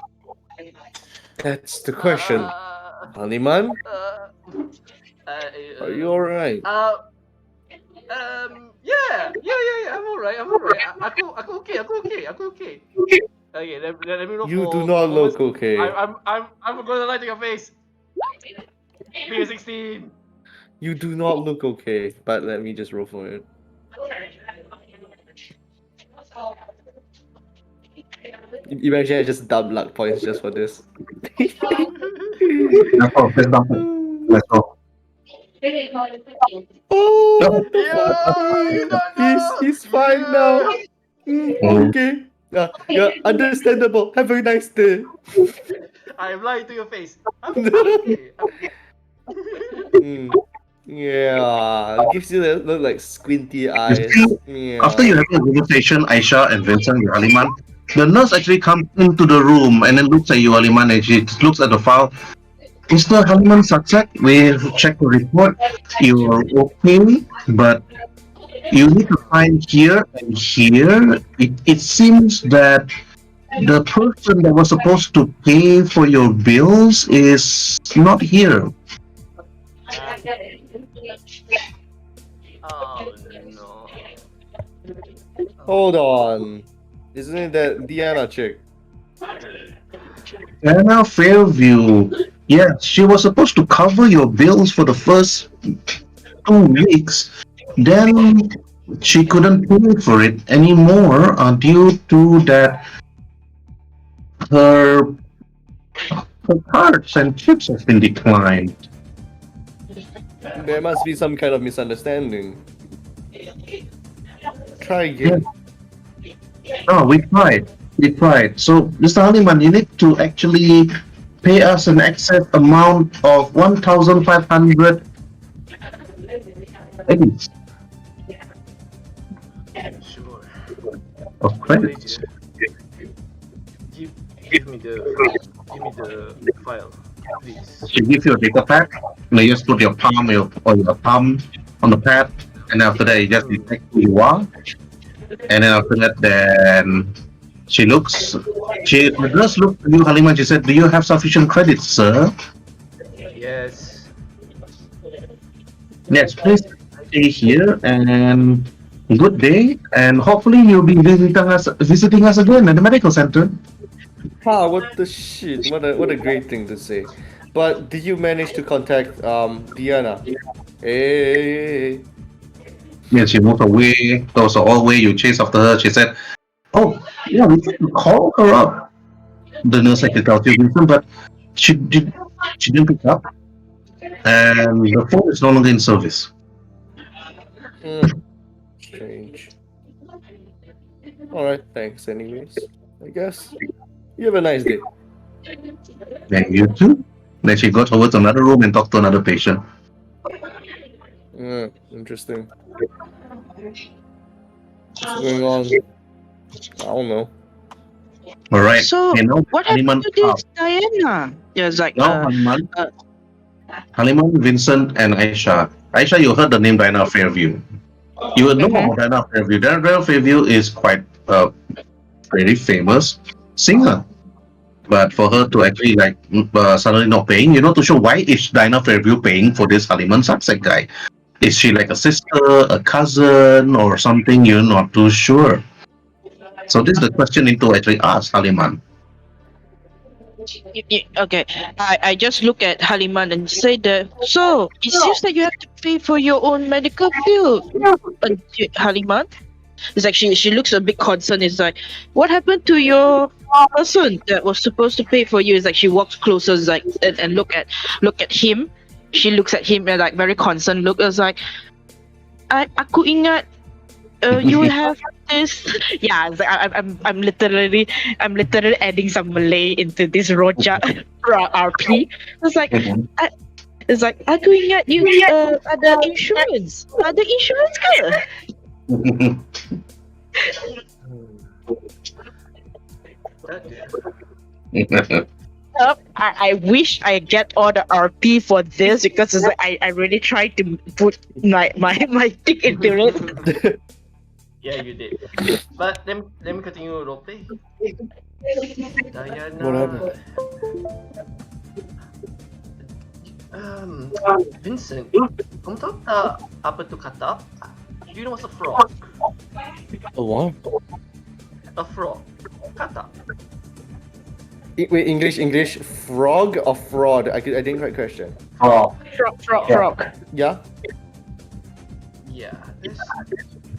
That's the question. Haliman, are you alright? Yeah. I'm alright. Aku okay. Okay, let me roll You for do not performance. look okay. I'm gonna lie to your face. Be 16. You do not look okay. But let me just roll for it. Imagine I just dump luck points just for this. That's all. That's all. Oh, No. what the fuck? You don't know. He's fine now. Mm. Okay. Yeah, understandable. Have a nice day. I'm lying to your face. I'm okay. Mm. Yeah, gives you that look like squinty eyes. After you Yeah. have a conversation, Aisha and Vincent with Aliman, The nurse actually comes into the room and then looks at you, Aliman, and she looks at the file. Mr. Haliman Saksak, we've checked the report. You're okay, but you need to sign here and here. It seems that the person that was supposed to pay for your bills is not here. Uh, oh no. Hold on. Isn't it that Diana chick? Anna Fairview. Yes, she was supposed to cover your bills for the first 2 weeks. Then she couldn't pay for it anymore due to that her her cards and chips have been declined. There must be some kind of misunderstanding. Try again. No, we tried. We tried. So, Mr. Haliman, you need to actually pay us an excess amount of 1,500 eggs Sure. of credits. Give me the file, please. She gives you a data pack, and you just put your palm or your thumb on the pad, and after that, you just detect who you are. And then after that, then she looks. The nurse looked at you, Haliman. She said, "Do you have sufficient credits, sir?" Yes. Yes, please stay here and good day. And hopefully, you'll be visiting us again at the medical center. Ha, what the shit? What a great thing to say. But did you manage to contact Diana? Hey. Yeah, she moved away. Those are all way you chase after her. She said, "Oh, yeah, we tried to call her up." The nurse actually tells you, Vincent, but she did. She didn't pick up, and the phone is no longer in service. Strange. Alright, thanks anyways. I guess. You have a nice day. And you too. Then she got over to another room and talked to another patient. Interesting. What's going on? I don't know. All right. So, You know, what happened to this Diana? Yeah, it's like, No, Haliman, Vincent, and Aisha. Aisha, you heard the name Diana Fairview. You would know about Diana Fairview. Diana Fairview is quite a very famous singer. But for her to actually suddenly not paying, to show why is Diana Fairview paying for this Haliman Saksak guy? Is she like a sister, a cousin, or something? You're not too sure. So this is the question you need to actually ask Haliman. Okay, I just look at Haliman and say that. So it seems that you have to pay for your own medical bill, Haliman. It's like she looks a bit concerned. It's like, what happened to your person that was supposed to pay for you? It's like she walks closer, it's like and look at him. She looks at him and like very concerned look. It's like, aku ingat you have this. Yeah, it's like I'm literally adding some Malay into this rojak RP. It's like aku ingat you ada insurance ke? I wish I get all the RP for this because it's like I really tried to put my dick into it. Yeah, you did. But let me continue roleplay. Diana. What happened? Vincent, kamu tahu tak apa tu kata? Do you know what's a frog? A what? A frog. Kata. Wait, English. Frog or fraud? I didn't quite question. Oh, Frog. Yeah? Yeah.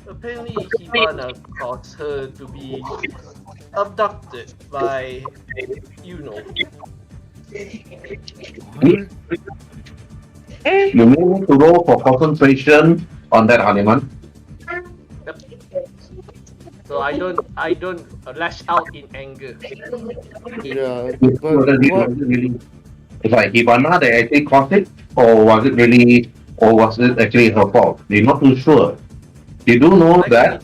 Apparently, Hibana caused her to be abducted by, you may need to roll for concentration on that, Haliman. Yep. So I don't lash out in anger. Yeah. Was But it what? really, it's like Hibana that actually caused it, or was it actually her fault? You're not too sure. You do know that.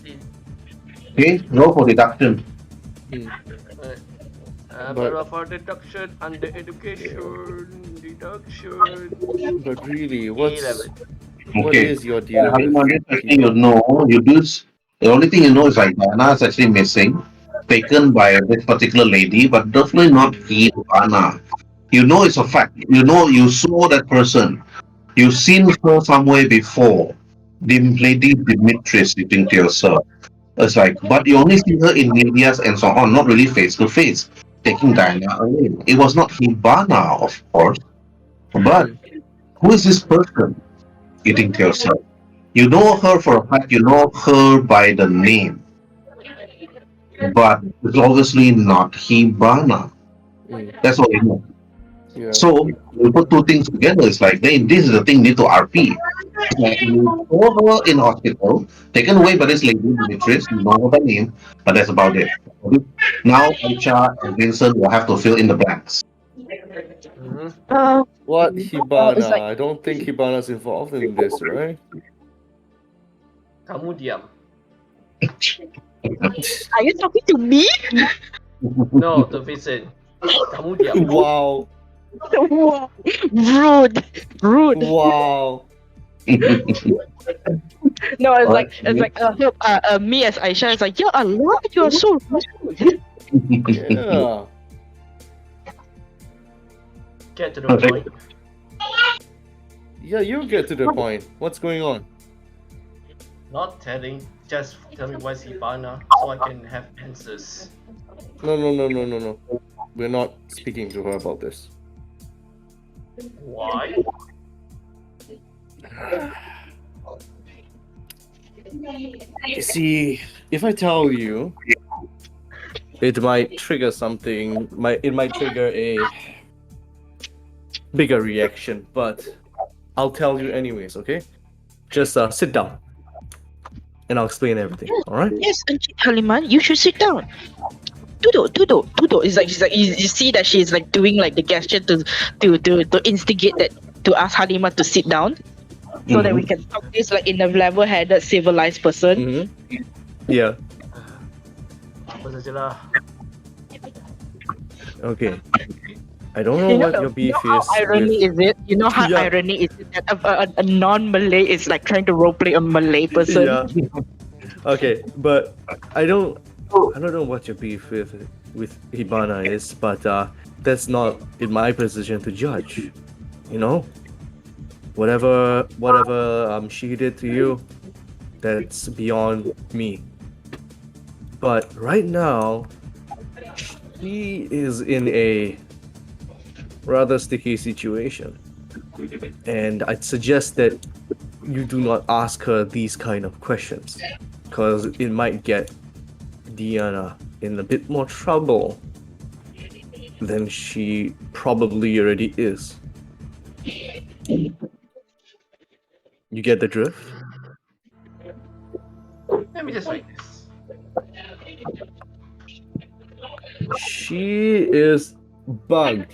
Okay, roll for deduction. Hmm. Umbrella for deduction under deduction. But really, A11. what Okay. is your deal with Halimah, this actually you Hibana? know, you do. The only thing you know is like Diana is actually missing, taken by this particular lady, but definitely not Hibana. You know it's a fact. You know you saw that person. You've seen her somewhere before. The lady Dimitris, you think to yourself. It's like, but you only see her in medias and so on, not really face to face, taking Diana away. It was not Hibana, of course, but Hmm. who is this person? You think to yourself. You know her for a fact, you know her by the name, but it's obviously not Hibana. Hmm. That's all you know. Yeah. So you put two things together. It's like this is the thing need to RP. Like you saw her in hospital, taken away by this lady Beatrice, you know her by name, but that's about it. Now Aisha and Vincent will have to fill in the blanks. Mm-hmm. Uh, What it's Hibana? like, I don't think Hibana's involved in this, right? Kamu diam. are you talking to me? No, to Vincent. Kamu diam. Wow. Wow. Rude. Rude. Wow. No, it's Alright. like me as Aisha is like, yeah, Allah, you are so rude. Yeah. Get to the point. Yeah, you get to the point. What's going on? Not telling. Just tell me what's Hibana so I can have answers. No. We're not speaking to her about this. Why? You see, if I tell you, it might trigger something. It might trigger a bigger reaction. But I'll tell you anyways. Okay? Just sit down, and I'll explain everything. All right? Yes, Encik Haliman, you should sit down. Tudo. It's like she's like you see that she's like doing like the gesture to instigate that to ask Halima to sit down, so that we can talk this like in a level-headed, civilized person. Mm-hmm. Yeah. Apa sajalah. Okay. I don't know what your beef how is. irony is it? You know how Yeah. irony is it that a non-Malay is like trying to roleplay a Malay person? Yeah. Okay, but I don't know what your beef with Hibana is, but that's not in my position to judge. You know, whatever she did to you, that's beyond me. But right now, she is in a rather sticky situation, and I'd suggest that you do not ask her these kind of questions, because it might get Diana in a bit more trouble than she probably already is. You get the drift? Let me just write this. She is bugged.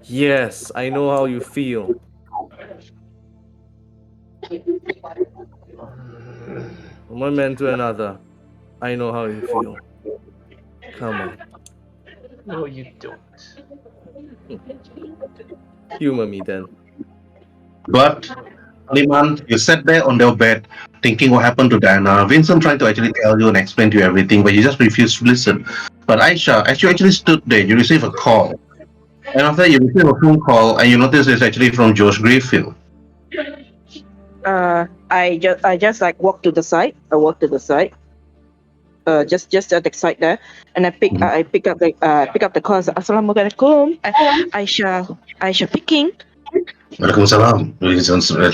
Yes, I know how you feel. From one man to another, I know how you feel. Come on, No, you don't. humor me then. But Liman, you sat there on your bed thinking what happened to Diana. Vincent tried to actually tell you and explain to you everything, but you just refused to listen. But Aisha, as you actually stood there, you received a call. And after that, you receive a phone call and you notice it's actually from Josh Grayfield. I just like walk to the side. I walk to the side. Just at the side there, and I pick up the call. Assalamualaikum. Aisha speaking. Waalaikumsalam.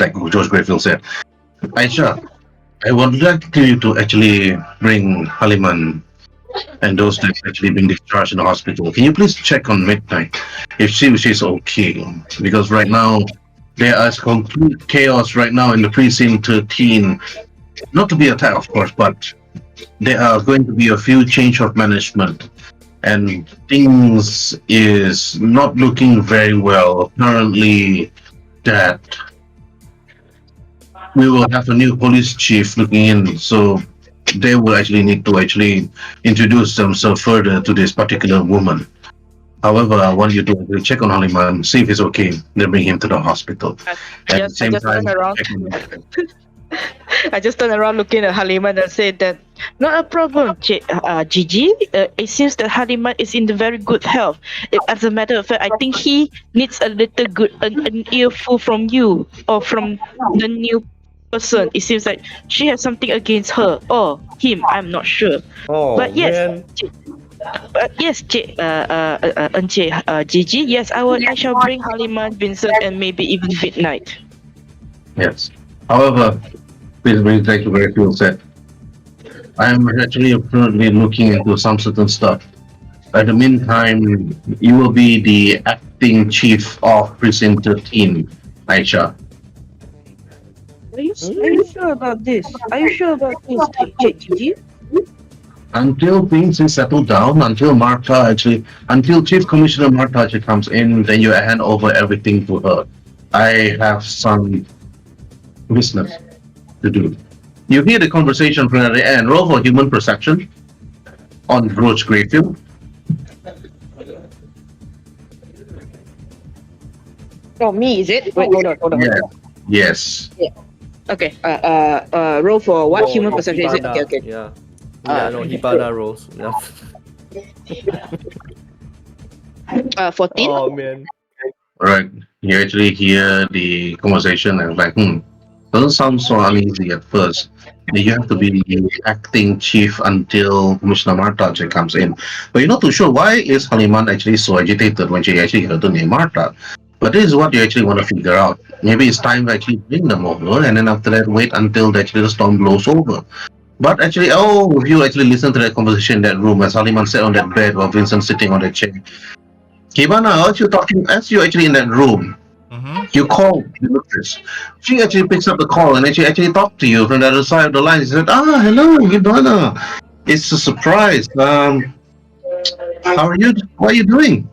Like Josh Grayfield said. Aisha, I would like you to actually bring Haliman and those that's actually been discharged in the hospital. Can you please check on Midnight if she's okay? Because right now there is complete chaos right now in the precinct 13. Not to be attacked, of course, but there are going to be a few change of management, and things is not looking very well. Apparently, that we will have a new police chief looking in. So they will actually need to actually introduce themselves further to this particular woman. However, I want you to actually check on Haliman, see if he's okay, then bring him to the hospital. I At the I same just turn time, around. check on I just turned around looking at Haliman and said that, not a problem, Gigi. It seems that Haliman is in the very good health. As a matter of fact, I think he needs a little an earful from you or from the new person. It seems like she has something against her or him. I'm not sure. Oh But yes, man. yes, Encik, Gigi. Yes, I shall bring Haliman, Vincent, and maybe even Midnight. yes. However, please bring back to where you said. I'm actually currently looking into some certain stuff. At the meantime, you will be the acting chief of Precinct 13, Aisha. Are you sure about this? Are you sure about this, Gigi? Until things is settled down, until Chief Commissioner Martha actually comes in, then you hand over everything to her. I have some business to do. You hear the conversation from the end. Roll for human perception on Roach Grayfield. Oh, me, is it? Wait, hold on, hold on. Yeah. Yes. Okay, roll for what? Oh, Human perception, is it? Hibana. Okay, okay. Yeah. Yeah, no, Hibana rolls. Yeah. 14? Oh man. Right. You actually hear the conversation and like, doesn't sound so uneasy at first. You have to be acting chief until Commissioner Marta actually comes in. But you're not too sure why is Haliman actually so agitated when she actually heard the name Marta. But this is what you actually want to figure out. Maybe it's time to actually bring them over, and then after that, wait until actually the storm blows over. But actually, if you actually listen to that conversation in that room as Haliman sat on that bed while Vincent sitting on that chair. Kibana, as you actually in that room, Mm-hmm. you call Demetrius. She actually picks up the call and then she actually talked to you from the other side of the line. She said, hello, Ivana. It's a surprise. How are you? What are you doing?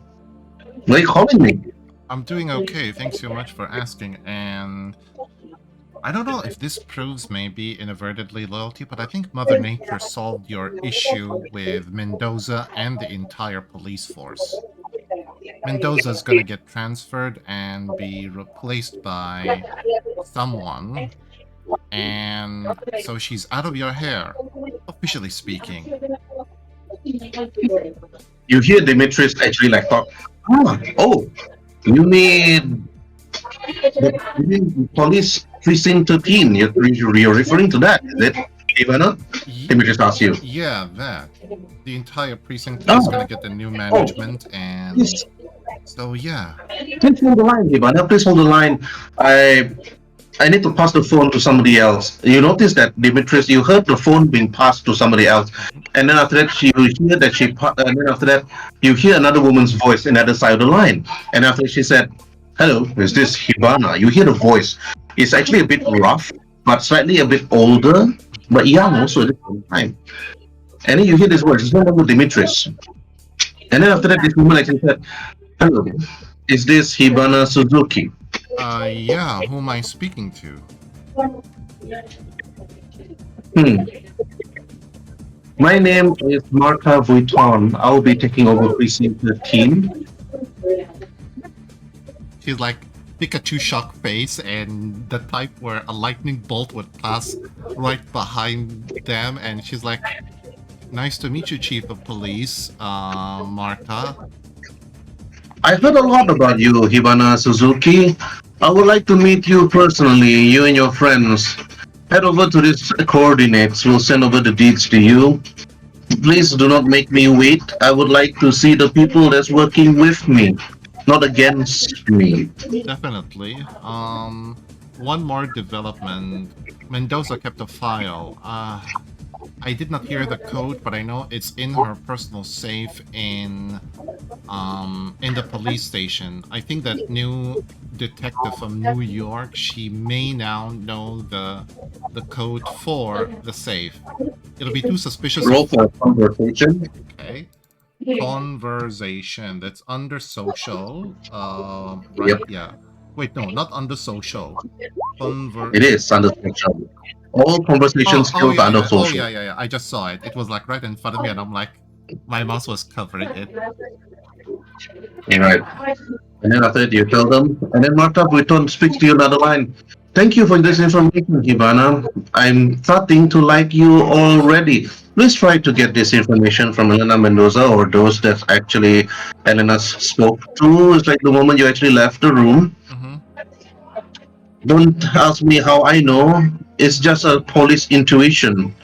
Why are you calling me? I'm doing okay. Thanks so much for asking. And I don't know if this proves maybe inadvertently loyalty, but I think Mother Nature solved your issue with Mendoza and the entire police force. Mendoza's gonna get transferred and be replaced by someone, and so she's out of your hair, officially speaking. You hear Demetrius actually like talk. Oh, you mean the police precinct 13? You're referring to that, is it? Ivana? Demetrius asks you. Yeah, that. The entire precinct Oh. is gonna get the new management, and Yes. so yeah. Please hold the line, Ivana. Please hold the line. I need to pass the phone to somebody else. You notice that, Demetrius, you heard the phone being passed to somebody else. And then after that, you hear that and then after that, you hear another woman's voice in the other side of the line. And after she said, hello, is this Hibana? You hear the voice. It's actually a bit rough, but slightly a bit older, but young also at the same time. And then you hear this voice, it's no longer Demetrius. And then after that, this woman actually said, hello, is this Hibana Suzuki? Yeah, who am I speaking to? My name is Marta Vuitton. I'll be taking over Precinct 13. She's like Pikachu shock face, and the type where a lightning bolt would pass right behind them, and she's like, nice to meet you, Chief of Police, Marta. I heard a lot about you, Hibana Suzuki. I would like to meet you personally, you and your friends. Head over to these coordinates. We'll send over the deeds to you. Please do not make me wait. I would like to see the people that's working with me, not against me. Definitely. One more development. Mendoza kept a file. I did not hear the code, but I know it's in her personal safe in the police station. I think that new detective from New York, she may now know the code for the safe. It'll be too suspicious. Roll for conversation. Okay. Conversation. That's under social. Right. Yep. Yeah. Wait, no, not on the social. It is under social. All conversation Oh skills yeah, are under yeah. Oh social. yeah, yeah, yeah. I just saw it. It was like right in front of me, and I'm like, my mouse was covering it. Right. And then after that, you tell them, and then Marta Vuitton speaks to you another line. Thank you for this information, Ivana. I'm starting to like you already. Please try to get this information from Elena Mendoza or those that actually Elena spoke to. It's like the moment you actually left the room. Mm-hmm. Don't ask me how I know. It's just a police intuition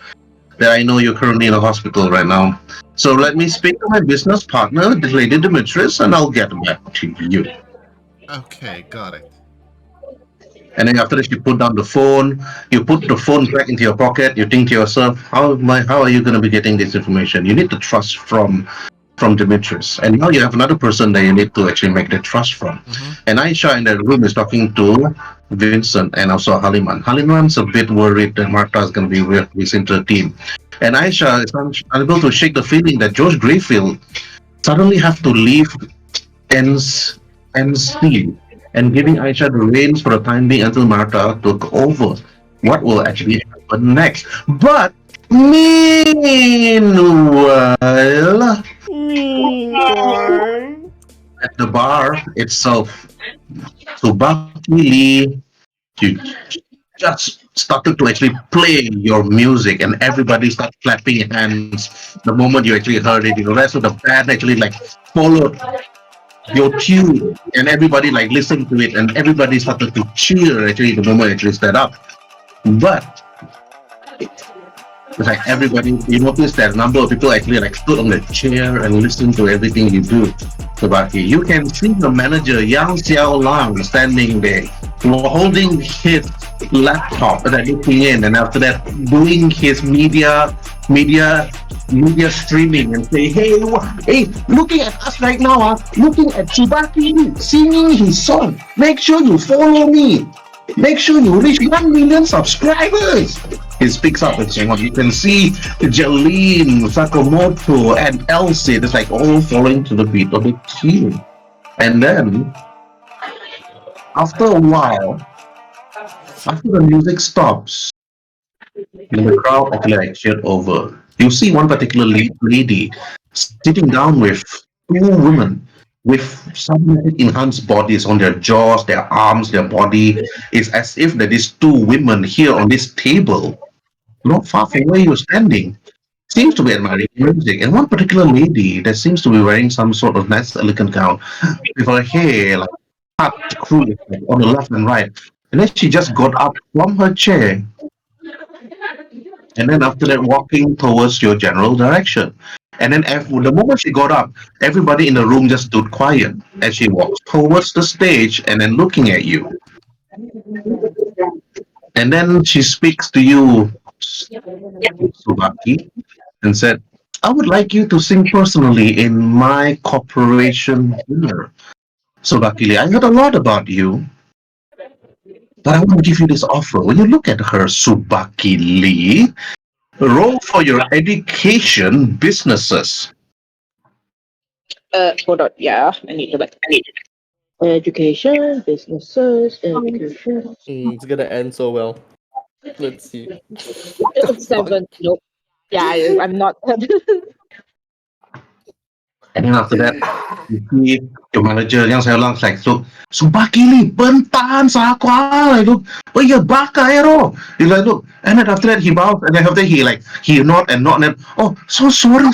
that I know you're currently in a hospital right now. So let me speak to my business partner, the Lady Demetrius, and I'll get back to you. Okay, got it. And then after this, you put down the phone. You put the phone back into your pocket. You think to yourself, how are you going to be getting this information? You need the trust from Demetrius, and now you have another person that you need to actually make the trust from. Mm-hmm. And Aisha in the room is talking to Vincent and also Haliman. Haliman's a bit worried that Martha is going to be with this into the team, and Aisha is unable to shake the feeling that George Greyfield suddenly have to leave NC and giving Aisha the reins for the time being until Martha took over. What will actually happen next? But meanwhile, Meanwhile, at the bar itself, Subaki Lee, you just started to actually play your music and everybody started clapping hands the moment you actually heard it. The rest of the band actually like followed your tune and everybody like listened to it and everybody started to cheer actually the moment it actually stood up. But it's like everybody, you notice that a number of people actually like stood on the chair and listened to everything you do. Sabaki, you can see the manager Yang Xiao Lang standing there, holding his laptop and then looking in, and after that doing his media, media streaming and say, hey, looking at us right now, looking at Tsubaki singing his song. Make sure you follow me. Make sure you reach 1 million subscribers. He speaks up and so on. You can see Jolene, Sakamoto, and Elsie. It's like all following to the beat of the tune. And then, after a while, after the music stops, and the crowd actually like cheered over. You see one particular lady sitting down with two women with some enhanced bodies on their jaws, their arms, their body. It's as if there is two women here on this table, not far from where you're standing. Seems to be admiring music, and one particular lady that seems to be wearing some sort of nice, elegant gown with her hair like cut through like, on the left and right. And then she just got up from her chair and then after that walking towards your general direction. And then the moment she got up, everybody in the room just stood quiet as she walked towards the stage and then looking at you. And then she speaks to you, Subaki, and said, I would like you to sing personally in my corporation dinner. Subaki, I heard a lot about you, but I want to give you this offer. When you look at her, Subaki Lee, roll for your education businesses. Hold on. Yeah, I need to like education, businesses, education. it's gonna end so well. Let's see. It's seven. Nope. Yeah, I'm not. And then after that, you see your manager yang saya ulang like, Subaki Lee, bentan sa aku like, look, oh yeah, baka ero. He's like, look, and then after that he bows, and then after he like, he nod and nod, and then, oh, so sorry,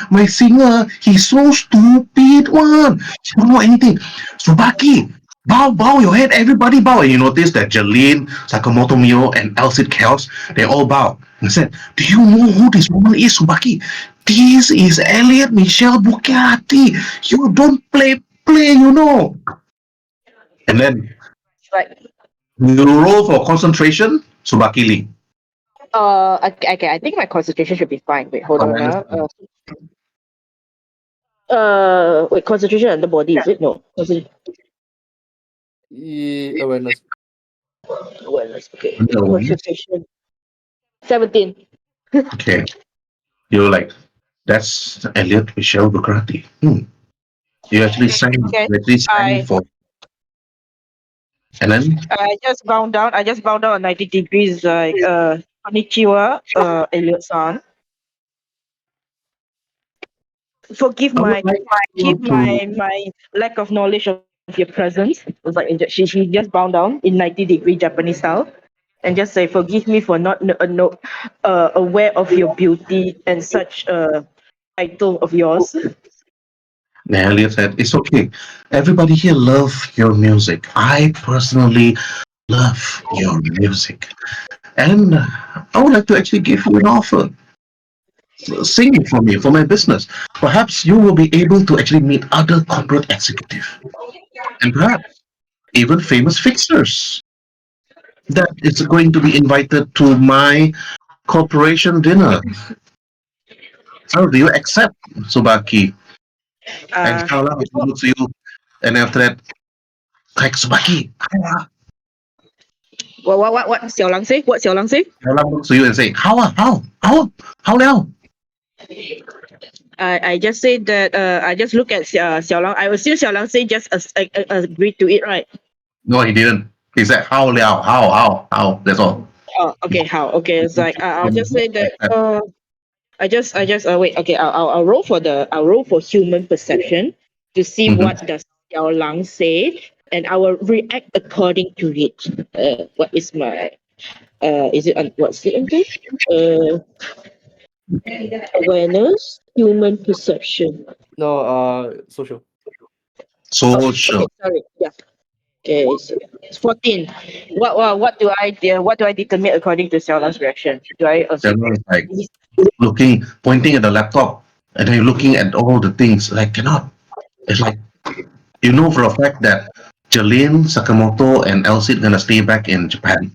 my singer, he's so stupid one. He don't know anything. Subaki, bow your head, everybody bow. And you notice that Jolene, Sakamoto Mio, and Elsie Chaos, they all bow. And said, do you know who this woman is, Subaki? This is Elliot Michelle Bucati. You don't play, you know. And then Right. you roll for concentration, Subaki Lee. Okay, I think my concentration should be fine. Wait, hold on. Wait, concentration and the body, is it? No. Awareness. Awareness. Okay. Under awareness? Concentration. 17. Okay. You're like, that's Elliot Michelle Bucati. You actually sang, Okay. for And then I just bound down. I just bound down on 90 degrees, like konnichiwa, Elliot-san. Forgive I would my like forgive you to my lack of knowledge of your presence. It was like she just bound down in 90-degree Japanese style, and just say forgive me for not aware of your beauty and such a title of yours. Elliot said, it's okay. Everybody here love your music. I personally love your music. And I would like to actually give you an offer. Sing it for me, for my business. Perhaps you will be able to actually meet other corporate executives. And perhaps even famous fixers that is going to be invited to my corporation dinner. So do you accept, Subaki? And Uh, Shaola before, looks to you, and after that, like Subaki, what Xiao Lang say? What Xiao Lang say? Shaola looks to you and say, how now? I just said that I just look at Xiao Lang. I assume Xiao Lang say just agree to it, right? No, he didn't. He said, how liao, how. That's all. Oh, okay. How? Okay, it's like I'll just say that. I just wait. Okay, I'll roll for human perception to see Mhm. what does Xiao Lang say, and I will react according to it. What is my is it what's the English? Awareness, human perception. No, social. Okay, Social. sorry. Yeah. Okay, so it's 14. What do I determine according to Xiao Lang's reaction? Do I assume? Everyone is like looking, pointing at the laptop, and then you're looking at all the things. Like, cannot. It's like, you know for a fact that Jolene, Sakamoto, and Elsie gonna stay back in Japan.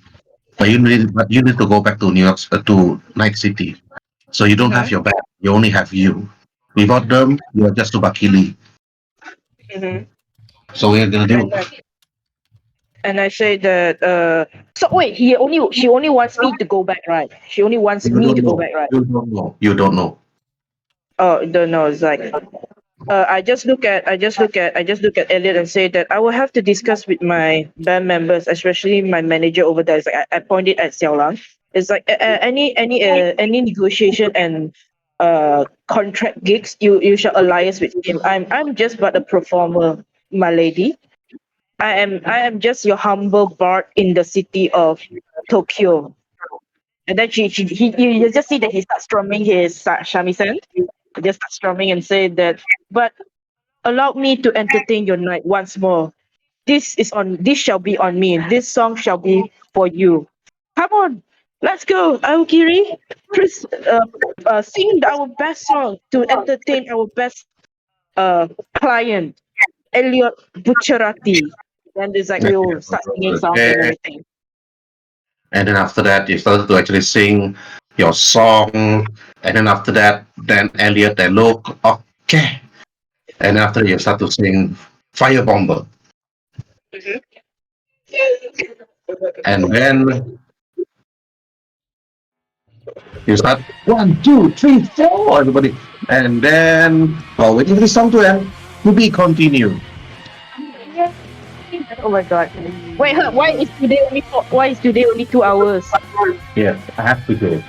But you need to go back to New York, to Night City. So you don't have Mm-hmm. your back. You only have you. Without them, you are just Subakili. Mm-hmm. So what are you gonna do? And I say that so wait, she only wants me to go back, right? She only wants You me to don't go know. back, right? You don't know. You don't know. Oh, don't know. It's like I just look at Elliot and say that I will have to discuss with my band members, especially my manager over there. It's like I pointed at Xiao Lang. It's like any negotiation and contract gigs, you shall alliance with him. I'm just but a performer, my lady. I am just your humble bard in the city of Tokyo. And then you just see that he starts strumming his shamisen. He just starts strumming and say that, but allow me to entertain your night once more. This shall be on me. This song shall be for you. Come on, let's go, Aokiri. Please sing our best song to entertain our best client, Elliot Bucciarati. Then it's like we'll start singing songs and Okay. everything. And then after that, you started to actually sing your song. And then after that, then Elliot, they look, okay. And after you start to sing Fire Bomber. And then you start 1, 2, 3, 4, everybody. And then, while waiting for the song to end, to be continued. Oh my god. Wait, why is today only 2 hours? Yes, I have to go.